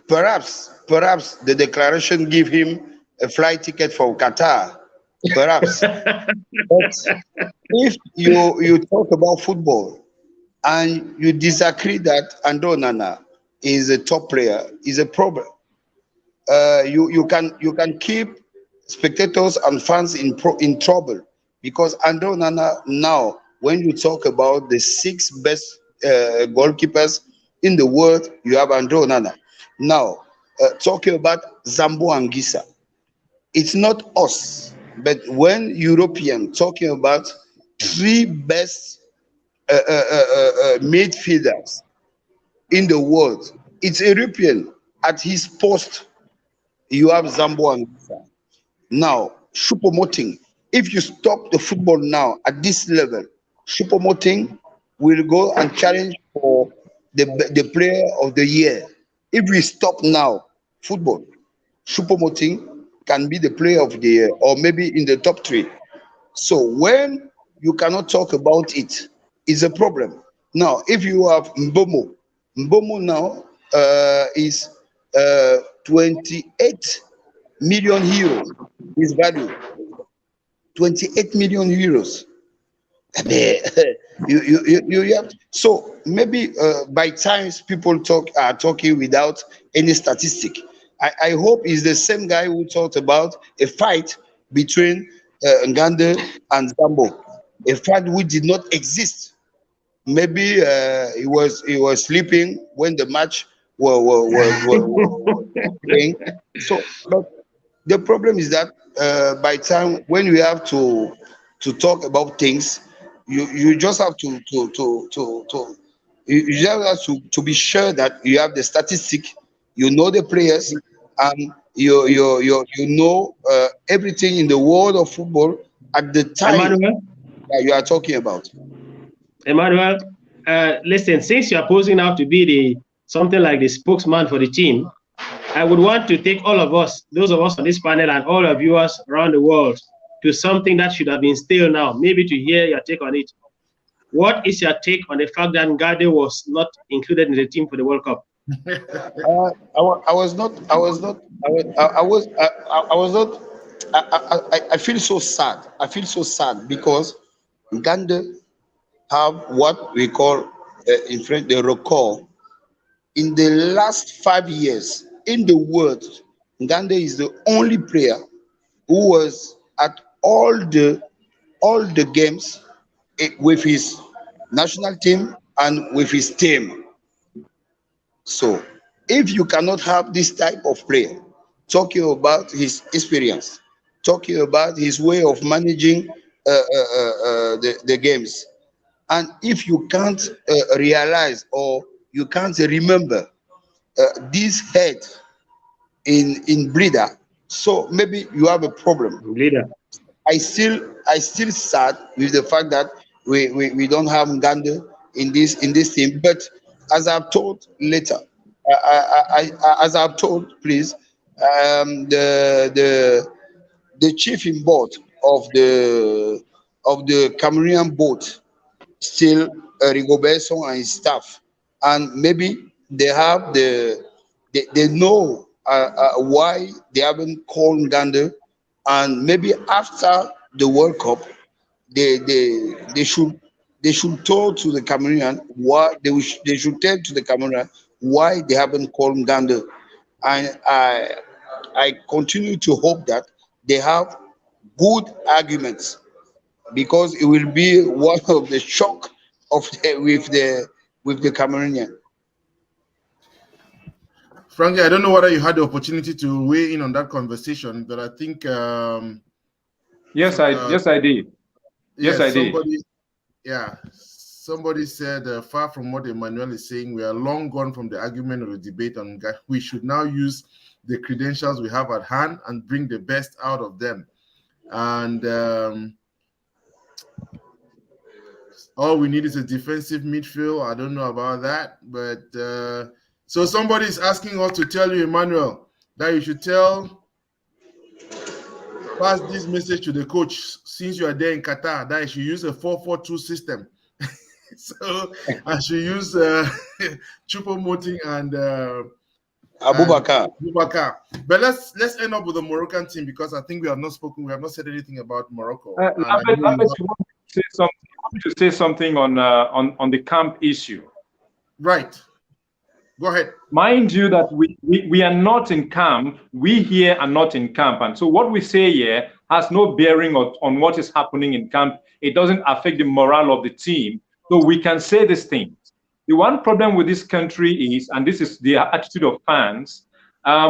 perhaps the declaration give him a flight ticket for Qatar. Perhaps. But if you talk about football and you disagree that Andre Onana is a top player, is a problem. You can keep spectators and fans in trouble, because Andre Onana now, when you talk about the 6 best goalkeepers in the world, you have Andre Onana. Now, talking about Zambo Anguissa, it's not us But when European talking about three best midfielders in the world, it's European. At his post, you have Zambo and Gisa. Now, Choupo-Moting, if you stop the football now at this level, Choupo-Moting will go and challenge for the player of the year. If we stop now football, Choupo-Moting can be the player of the year or maybe in the top 3. So when you cannot talk about it, it's a problem. Now, if you have Mbomo now is 28 million euros, his value, 28 million euros. you have, so maybe by times people are talking without any statistic. I hope it's the same guy who talked about a fight between Ngande and Zambo, a fight which did not exist. Maybe he was sleeping when the match was playing. So, but the problem is that by time when we have to talk about things, you just have to you just have to be sure that you have the statistic, you know the players, and you know everything in the world of football at the time that you are talking about. Emmanuel, listen, since you are posing out to be something like the spokesman for the team, I would want to take all of us, those of us on this panel and all our viewers around the world, to something that should have been still now, maybe to hear your take on it. What is your take on the fact that Ngade was not included in the team for the World Cup? I feel so sad. I feel so sad because Ngande have what we call in French the record. In the last 5 years in the world, Ngande is the only player who was at all the games with his national team and with his team. So if you cannot have this type of player talking about his experience, talking about his way of managing the games, and if you can't realize or you can't remember this head in Breda, so maybe you have a problem. Breda. I still sad with the fact that we don't have Ngande in this team. But as I've told later, as I've told, please, the chief in board of the Cameroonian boat still Rigoberto and his staff, and maybe they have they know why they haven't called Ngande. And maybe after the World Cup, they should tell to the Cameroonian why they should tell to the Cameroonian why they haven't called Ngande. And I continue to hope that they have good arguments, because it will be one of the shock of with the Cameroonian. Frankie, I don't know whether you had the opportunity to weigh in on that conversation, but I think yes, I did. Yes, I did. Yeah, somebody said, far from what Emmanuel is saying, we are long gone from the argument or the debate on guys. We should now use the credentials we have at hand and bring the best out of them. And all we need is a defensive midfield. I don't know about that, but so somebody is asking us to tell you, Emmanuel, that you should pass this message to the coach, since you are there in Qatar, that I should use a 4-4-2 system. So I should use Choupo-Moting and Abubakar. But let's end up with the Moroccan team, because I think we have not said anything about Morocco. I want to say something on the camp issue. Right. Go ahead. Mind you that we are not in camp. We here are not in camp. And so what we say here has no bearing on what is happening in camp. It doesn't affect the morale of the team. So we can say these things. The one problem with this country is, and this is the attitude of fans,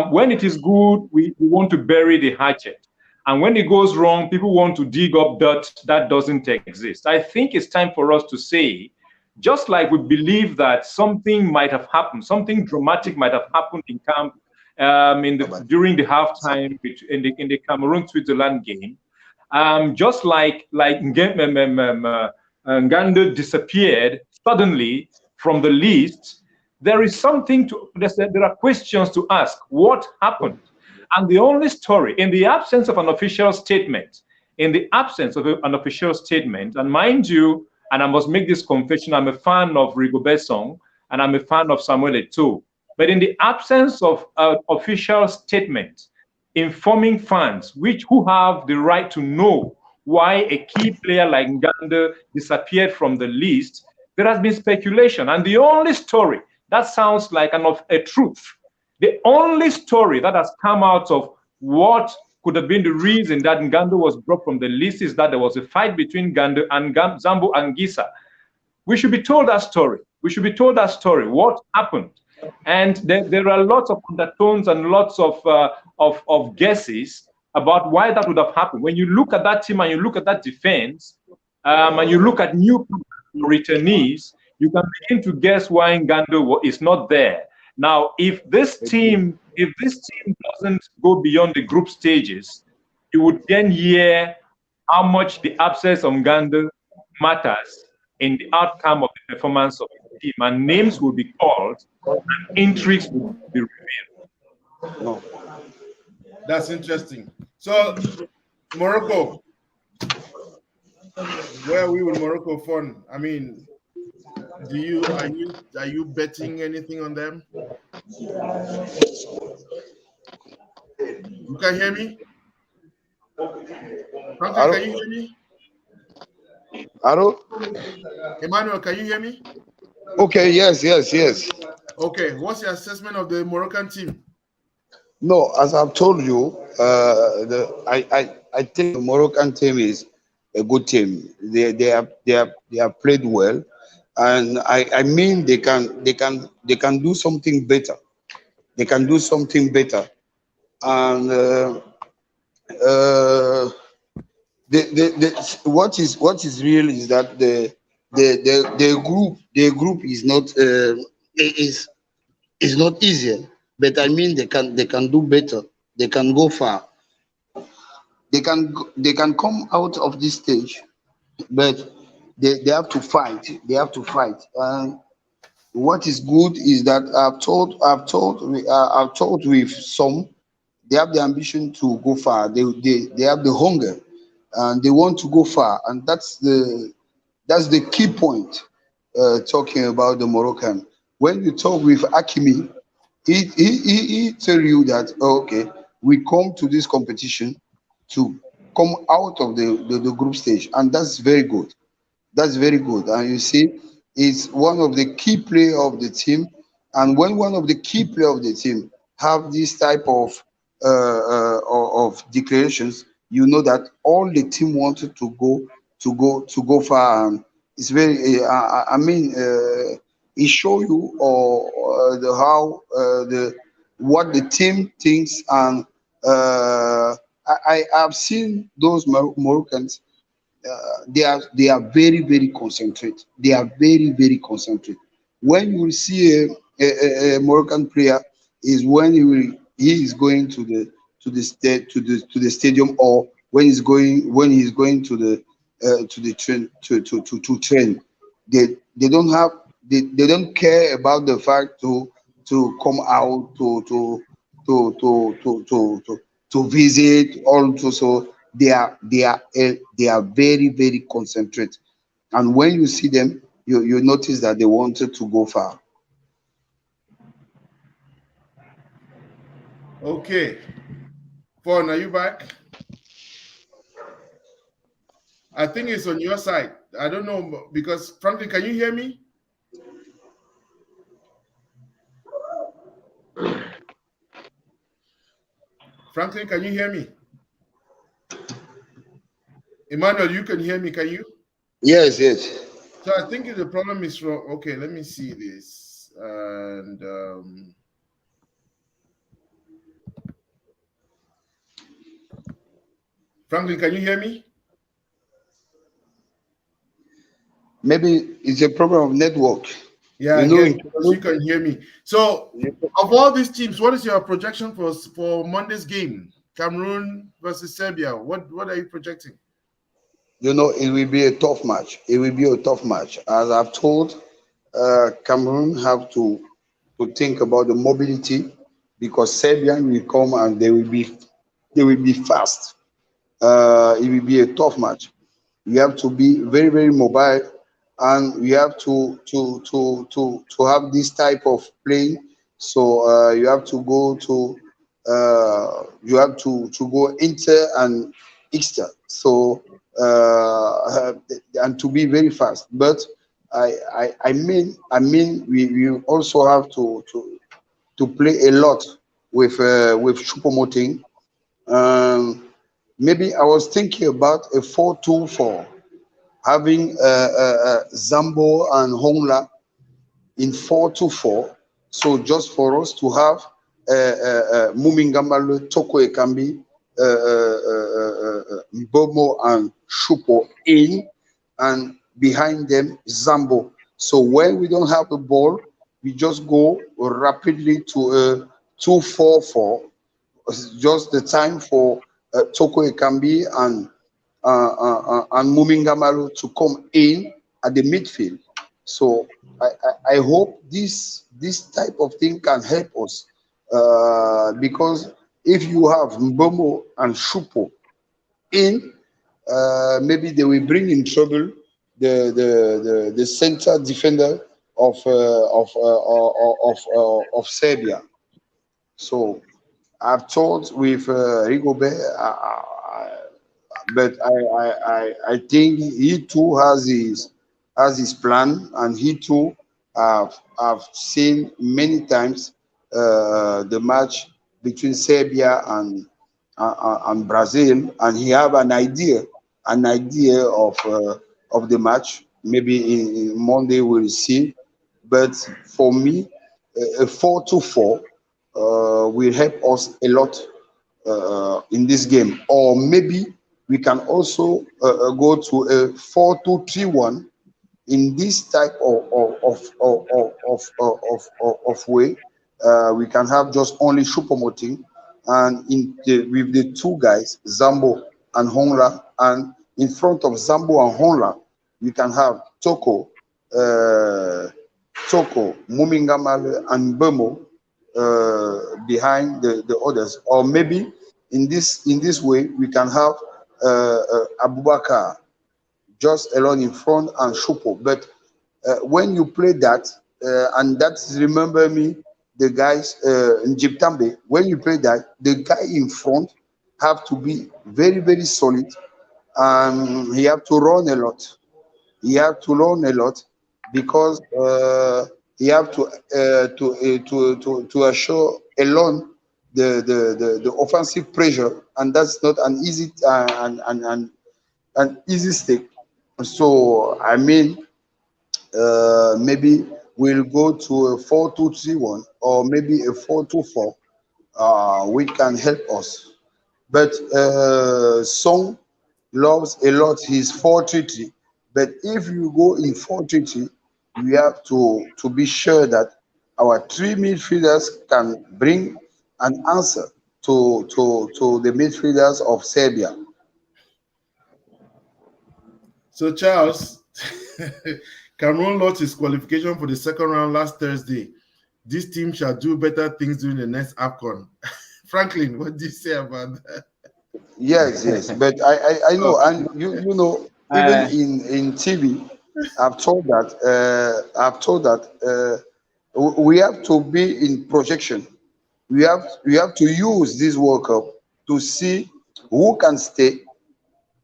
when it is good, we want to bury the hatchet. And when it goes wrong, people want to dig up dirt that doesn't exist. I think it's time for us to say, just like we believe that something might have happened, something dramatic might have happened in camp during the halftime in the Cameroon-Switzerland game, just like Ngando disappeared suddenly from the list, there is something there are questions to ask. What happened? And the only story, in the absence of an official statement, and mind you, and I must make this confession, I'm a fan of Rigobert Song, and I'm a fan of Samuel Eto'o. But in the absence of an official statement informing fans who have the right to know why a key player like Ngando disappeared from the list, there has been speculation. And the only story that sounds like a truth, the only story that has come out of what could have been the reason that Ngando was dropped from the list is that there was a fight between Ngando and Zambo Anguissa. We should be told that story. We should be told that story. What happened? And there are lots of undertones and lots of guesses about why that would have happened. When you look at that team and you look at that defense, and you look at new returnees, you can begin to guess why Ngando is not there. Now, if this team doesn't go beyond the group stages, you would then hear how much the absence of Ngando matters in the outcome of the performance of the team, and names will be called and intrigues will be revealed. No. That's interesting. So, Morocco, where are we with Morocco fun? I mean, are you betting anything on them? You can hear me? Franklin, can you hear me? Hello? Emmanuel, can you hear me? Okay, yes. Okay, what's your assessment of the Moroccan team? No, as I've told you, I think the Moroccan team is a good team. They have played well, and I mean they can do something better. They can do something better, and what is real is that the group is not is not easier, but I mean they can do better. They can go far. They can come out of this stage, but they have to fight. They have to fight. And what is good is that I've told with some, they have the ambition to go far. They have the hunger, and they want to go far, and that's the key point. Talking about the Moroccan, when you talk with Hakimi, he tell you that, oh, okay, we come to this competition to come out of the group stage, and that's very good. That's very good. And you see, it's one of the key players of the team. And when one of the key players of the team have this type of declarations, you know that all the team wanted to go far. And it's very. I mean, it show you how what the team thinks. And I have seen those Moroccans. They are very, very concentrated. They are very, very concentrated. When you see a Moroccan player is when he is going to the stadium, or when he's going to the train to train. They don't care about the fact to come out to visit also. So they are very, very concentrated, and when you see them, you notice that they wanted to go far. Okay, Fawn, are you back? I think it's on your side. I don't know, because Franklin, can you hear me? Franklin, can you hear me? Emmanuel, you can hear me, can you? Yes. So I think the problem is wrong. Okay, let me see this. And Franklin, can you hear me? Maybe it's a problem of network. Yeah, You I know, guess because you can hear me. So, of all these teams, what is your projection for Monday's game? Cameroon versus Serbia. What are you projecting? you know, it will be a tough match. It will be a tough match. As I've told, Cameroon have to think about the mobility because Serbian will come and they will be fast. It will be a tough match. We have to be very very mobile, and we have to have this type of playing. So you have to go to go inter and extra. So and to be very fast. But I mean we also have to play a lot with Choupo-Moting. Um, Maybe I was thinking about a 4-2-4, having Zambo and Hongla in 4-2-4. So just for us to have Mumingambalo, Toko Ekambi, Mbomo and Shupo in, and behind them Zambo. So when we don't have the ball, we just go rapidly to a 2-4-4. Just the time for Toko Ekambi and Mumingamaru to come in at the midfield. So I hope this type of thing can help us because if you have Mbomo and Shupo in, maybe they will bring in trouble the center defender of Serbia. So I've talked with Rigobert, but I think he too has his plan, and he too have seen many times the match between Serbia and Brazil, and he have an idea of the match. Maybe in Monday we'll see, but for me, a 4-2-4 will help us a lot in this game. Or maybe we can also go to a 4-2-3-1 in this type of way. We can have just only Choupo-Moting, and with the two guys, Zambo and Honra, and in front of Zambo and Honra, we can have Toko, Mumingamale, and Bemo behind the others. Or maybe in this way we can have Abubakar just alone in front and Shupo. But when you play that, and that's remember me, the guys in Jiptambe, when you play that, the guy in front have to be very very solid, and he have to run a lot. He have to run a lot because he have to assure alone the offensive pressure, and that's not an easy an easy step. So I mean, maybe we'll go to a 4-2-3-1 or maybe a 4-2-4, which can help us. But Song loves a lot his 4-3-3. But if you go in 4-3-3, we have to be sure that our three midfielders can bring an answer to the midfielders of Serbia. So, Charles, Cameroon lost his qualification for the second round last Thursday. This team shall do better things during the next AFCON. Franklin, what do you say about that? Yes, but I know, and you know, even in TV, I've told that we have to be in projection. We have to use this World Cup to see who can stay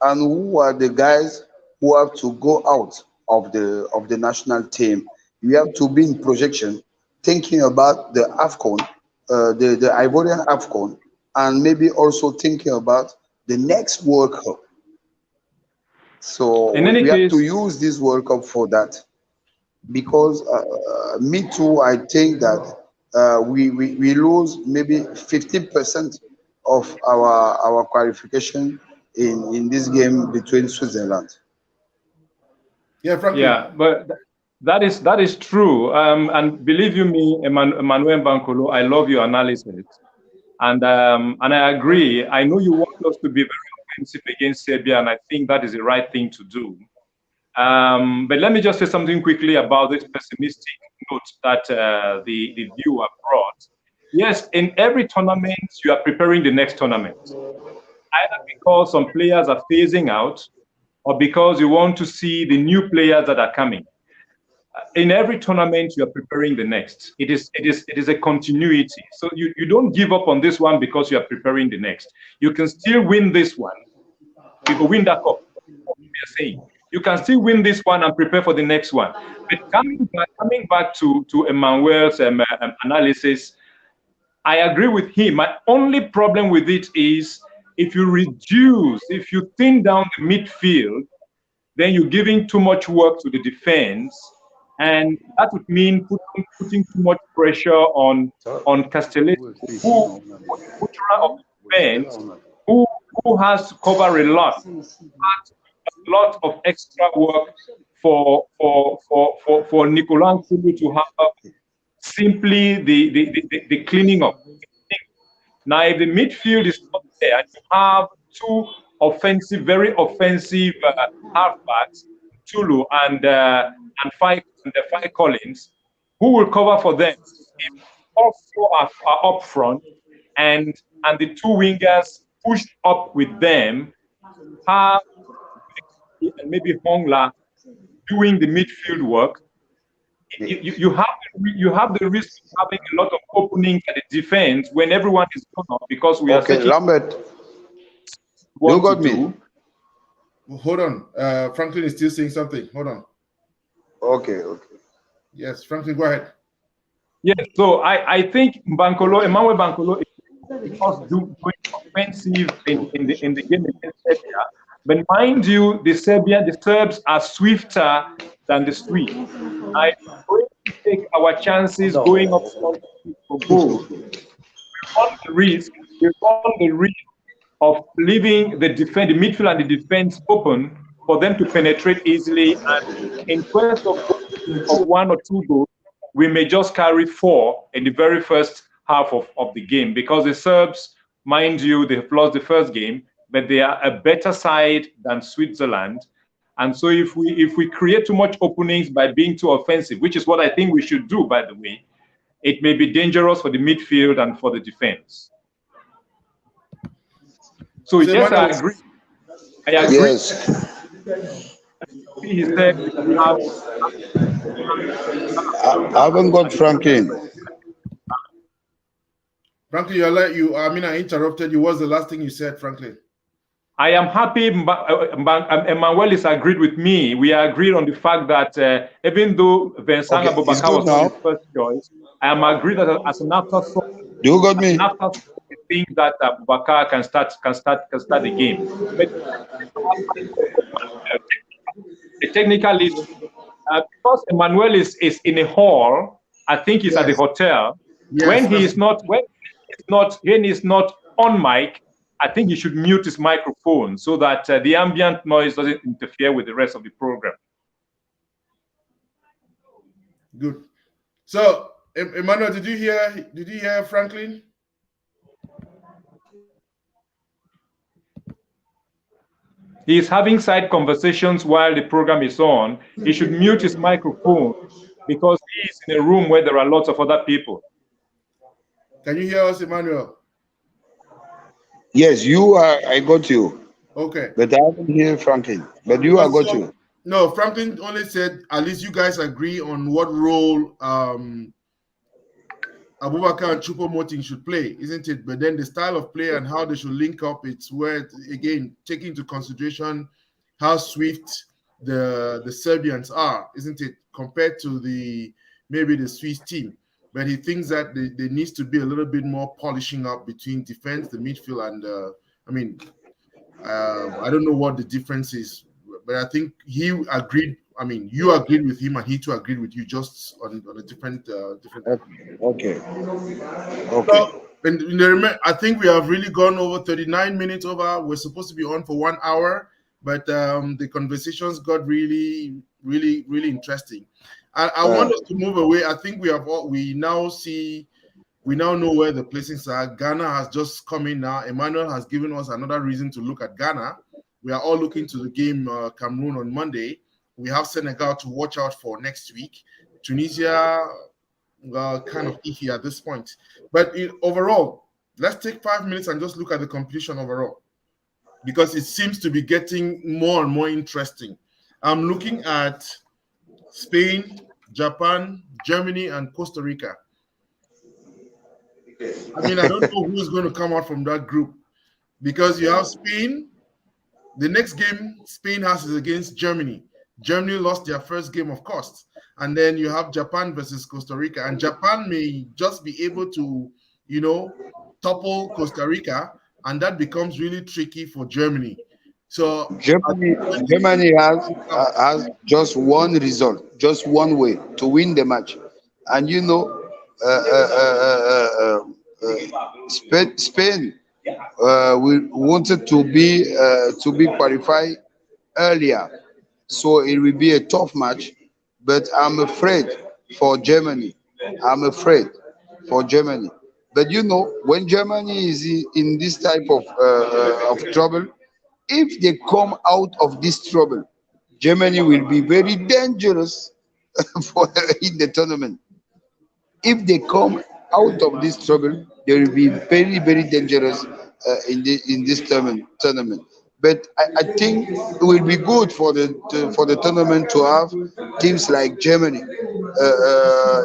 and who are the guys who have to go out of the national team. We have to be in projection, thinking about the AFCON, the Ivorian AFCON, and maybe also thinking about the next World Cup. So In any we have case, to use this World Cup for that, because me too, I think that we lose maybe 15% of our qualification in this game between Switzerland. Yeah, Franklin. Yeah, but that is true. And believe you me, Emmanuel Bankolo, I love your analysis, and I agree. I know you want us to be very offensive against Serbia, and I think that is the right thing to do. But let me just say something quickly about this pessimistic note that the viewer brought. Yes, in every tournament, you are preparing the next tournament, either because some players are phasing out or because you want to see the new players that are coming. In every tournament, you are preparing the next. It is a continuity. So you don't give up on this one because you are preparing the next. You can still win this one. You can win that cup. We are saying you can still win this one and prepare for the next one. But coming back to Emmanuel's analysis, I agree with him. My only problem with it is if you thin down the midfield, then you're giving too much work to the defense, and that would mean putting too much pressure on Castelletto, who of defense, who has to cover a lot of extra work for Nicolas Nkulu to have simply the cleaning up. Now, if the midfield is not there, and you have two very offensive halfbacks, Tulu and Five Collins, who will cover for them? If all four are up front, and the two wingers pushed up with them, have and maybe Hongla doing the midfield work. You have the risk of having a lot of openings at the defense when everyone is gone up, because we are Lambert. You got me. Hold on. Franklin is still saying something. Hold on. Okay. Yes, Franklin, go ahead. Yes, so I think Emmanuel Bankolo is doing offensive in the game against Serbia. But mind you, the Serbs are swifter than the Swedes. I'm going to take our chances going up for goal. We run the risk of leaving the midfield and the defense open for them to penetrate easily. And in quest of one or two goals, we may just carry 4 in the very first half of the game, because the Serbs, mind you, they've lost the first game, but they are a better side than Switzerland. And so if we create too much openings by being too offensive, which is what I think we should do, by the way, it may be dangerous for the midfield and for the defense. So yes, I agree. Yes. He said, I haven't got Franklin. Franklin, I interrupted you. What's the last thing you said, Franklin? I am happy Emmanuel is agreed with me. We are agreed on the fact that even though Vincent Abubakar was not his first choice, I am agreed that as an afterthought, you got me. I think that Abubakar can start the game. But the technical issue, because Emmanuel is in a hall, I think he's at the hotel. Yes, when he is not on mic, I think he should mute his microphone so that the ambient noise doesn't interfere with the rest of the program. Good. So, Emmanuel, did you hear Franklin? He is having side conversations while the program is on. He should mute his microphone because he is in a room where there are lots of other people. Can you hear us, Emmanuel? Yes, I got you. Okay. But I haven't heard Franklin. But I got you. No, Franklin only said at least you guys agree on what role Abubakar and Choupo-Moting should play, isn't it? But then the style of play and how they should link up, it's where, again, taking into consideration how swift the Serbians are, isn't it, compared to maybe the Swiss team. But he thinks that there needs to be a little bit more polishing up between defense, the midfield, and I don't know what the difference is, but I think he agreed. I mean, you agreed with him, and he too agreed with you, just on a different. Okay. So And I think we have really gone over 39 minutes over. We're supposed to be on for 1 hour, but the conversations got really interesting. I want us to move away. I think we now know where the placings are. Ghana has just come in now. Emmanuel has given us another reason to look at Ghana. We are all looking to the game Cameroon on Monday. We have Senegal to watch out for next week. Tunisia, kind of iffy at this point. But overall, let's take 5 minutes and just look at the competition overall, because it seems to be getting more and more interesting. I'm looking at Spain, Japan, Germany, and Costa Rica. I mean, I don't know who's going to come out from that group, because you have Spain. The next game Spain has is against Germany. Germany lost their first game, of course. And then you have Japan versus Costa Rica. And Japan may just be able to, topple Costa Rica. And that becomes really tricky for Germany. So Germany has just one result, just one way to win the match. And Spain we wanted to be qualified earlier, so it will be a tough match. But I'm afraid for Germany. But when Germany is in this type of trouble, if they come out of this trouble, Germany will be very dangerous in the tournament. If they come out of this trouble, they will be very, very dangerous in this tournament. But I think it will be good for the tournament to have teams like Germany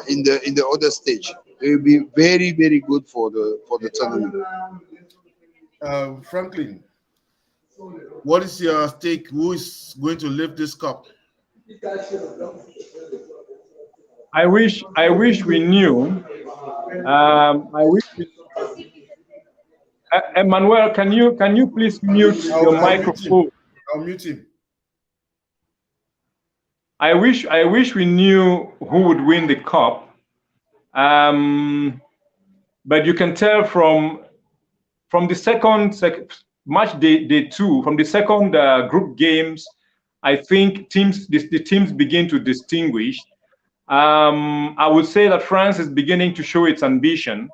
in the other stage. It will be very, very good for the tournament. Franklin, what is your stake? Who is going to lift this cup? I wish we knew. I wish. Emmanuel, can you please mute your microphone? I'll mute him. I wish we knew who would win the cup. But you can tell from the second match day 2, from the second group games, I think the teams begin to distinguish. I would say that France is beginning to show its ambition.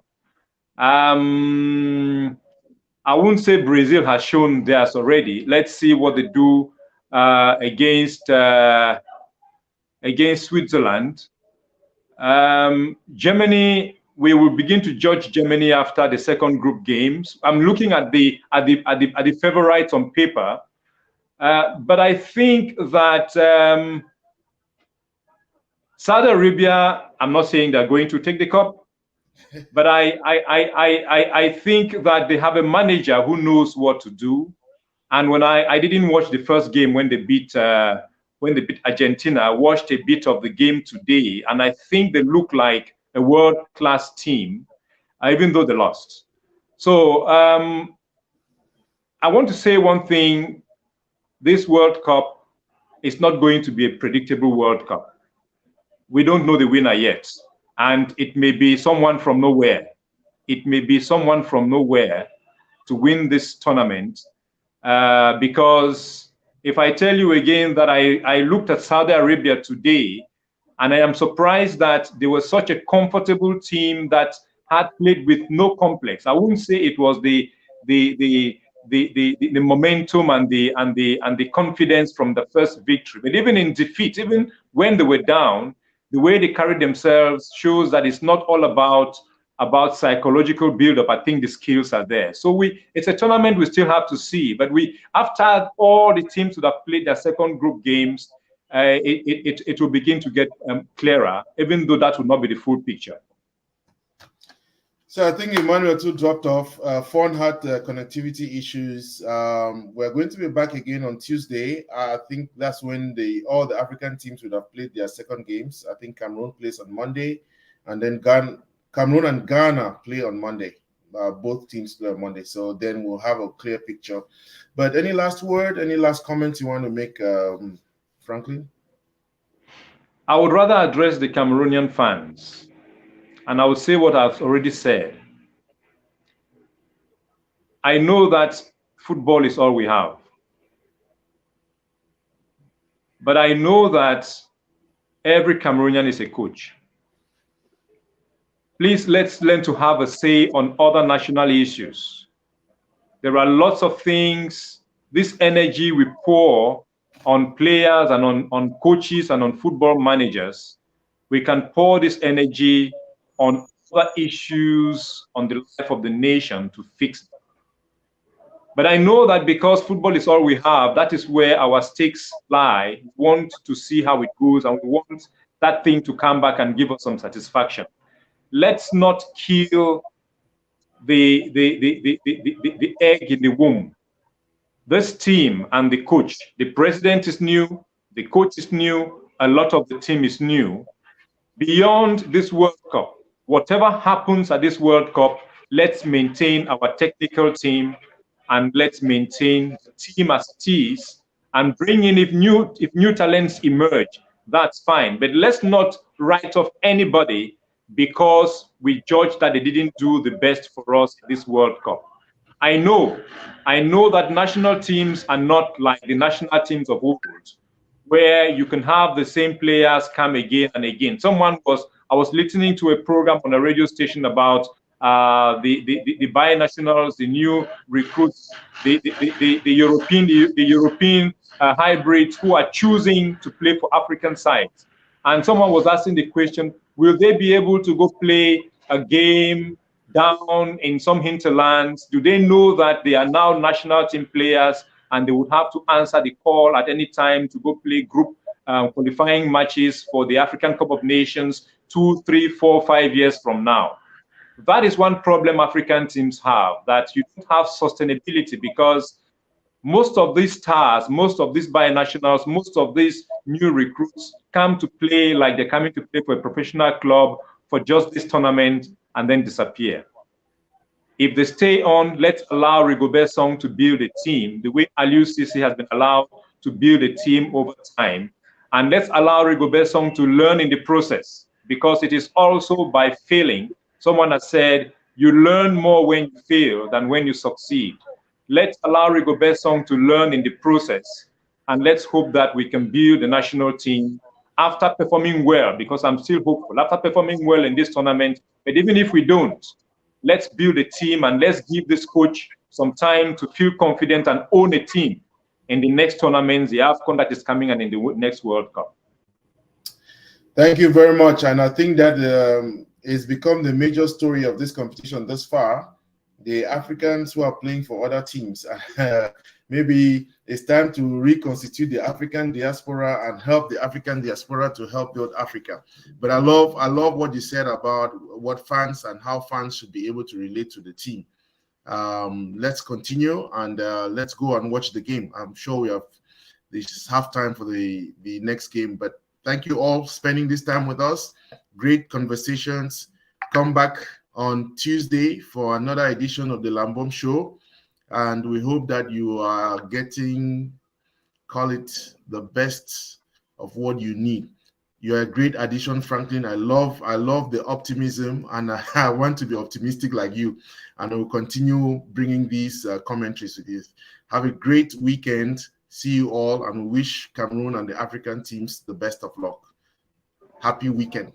I wouldn't say Brazil has shown theirs already. Let's see what they do against Switzerland. Germany, we will begin to judge Germany after the second group games. I'm looking at the favorites on paper, but I think that Saudi Arabia, I'm not saying they're going to take the cup, but I think that they have a manager who knows what to do. And when I didn't watch the first game when they beat Argentina, I watched a bit of the game today, and I think they look like a world-class team, even though they lost. So I want to say one thing: this World Cup is not going to be a predictable World Cup. We don't know the winner yet. And it may be someone from nowhere. It may be someone from nowhere to win this tournament. Because if I tell you again that I looked at Saudi Arabia today, and I am surprised that they were such a comfortable team that had played with no complex. I wouldn't say it was the momentum and the confidence from the first victory, but even in defeat, even when they were down, the way they carried themselves shows that it's not all about psychological build-up. I think the skills are there. So it's a tournament we still have to see. But after all the teams would have played their second group games, it will begin to get clearer, even though that will not be the full picture. So I think Emmanuel too dropped off. Phone had connectivity issues. We're going to be back again on Tuesday. I think that's when all the African teams would have played their second games. I think Cameroon plays on Monday, and then Cameroon and Ghana play on Monday. Both teams play on Monday. So then we'll have a clear picture. But any last word, any last comments you want to make, Franklin? I would rather address the Cameroonian fans. And I would say what I've already said. I know that football is all we have. But I know that every Cameroonian is a coach. Please, let's learn to have a say on other national issues. There are lots of things, this energy we pour on players and on coaches and on football managers, we can pour this energy on other issues on the life of the nation to fix them. But I know that because football is all we have, that is where our stakes lie. We want to see how it goes, and we want that thing to come back and give us some satisfaction. Let's not kill the egg in the womb. This team and the coach, the president is new, the coach is new, a lot of the team is new. Beyond this World Cup, whatever happens at this World Cup, let's maintain our technical team and let's maintain the team as it is, and bring in, if new talents emerge, that's fine. But let's not write off anybody because we judge that they didn't do the best for us in this World Cup. I know that national teams are not like the national teams of old, where you can have the same players come again and again. I was listening to a program on a radio station about the binationals, the new recruits, the European hybrids who are choosing to play for African sides. And someone was asking the question, will they be able to go play a game down in some hinterlands? Do they know that they are now national team players and they would have to answer the call at any time to go play group qualifying matches for the African Cup of Nations 2, 3, 4, 5 years from now? That is one problem African teams have, that you don't have sustainability, because most of these stars, most of these binationals, most of these new recruits come to play like they're coming to play for a professional club for just this tournament and then disappear. If they stay on, let's allow Rigobert Song to build a team the way Aliou Cisse has been allowed to build a team over time. And let's allow Rigobert Song to learn in the process, because it is also by failing. Someone has said, you learn more when you fail than when you succeed. Let's allow Rigobert Song to learn in the process, and let's hope that we can build a national team after performing well, because I'm still hopeful, after performing well in this tournament. But even if we don't, let's build a team and let's give this coach some time to feel confident and own a team in the next tournaments, the AFCON that is coming, and in the next World Cup. Thank you very much. And I think that it's become the major story of this competition thus far. The Africans who are playing for other teams. Maybe it's time to reconstitute the African diaspora and help the African diaspora to help build Africa. But I love what you said about what fans and how fans should be able to relate to the team. Let's continue and let's go and watch the game. I'm sure we have this halftime for the next game. But thank you all for spending this time with us. Great conversations. Come back on Tuesday for another edition of the Lambom Show. And we hope that you are getting, call it, the best of what you need. You're a great addition, Franklin. I love the optimism, and I want to be optimistic like you. And I will continue bringing these commentaries with you. Have a great weekend. See you all, and we wish Cameroon and the African teams the best of luck. Happy weekend.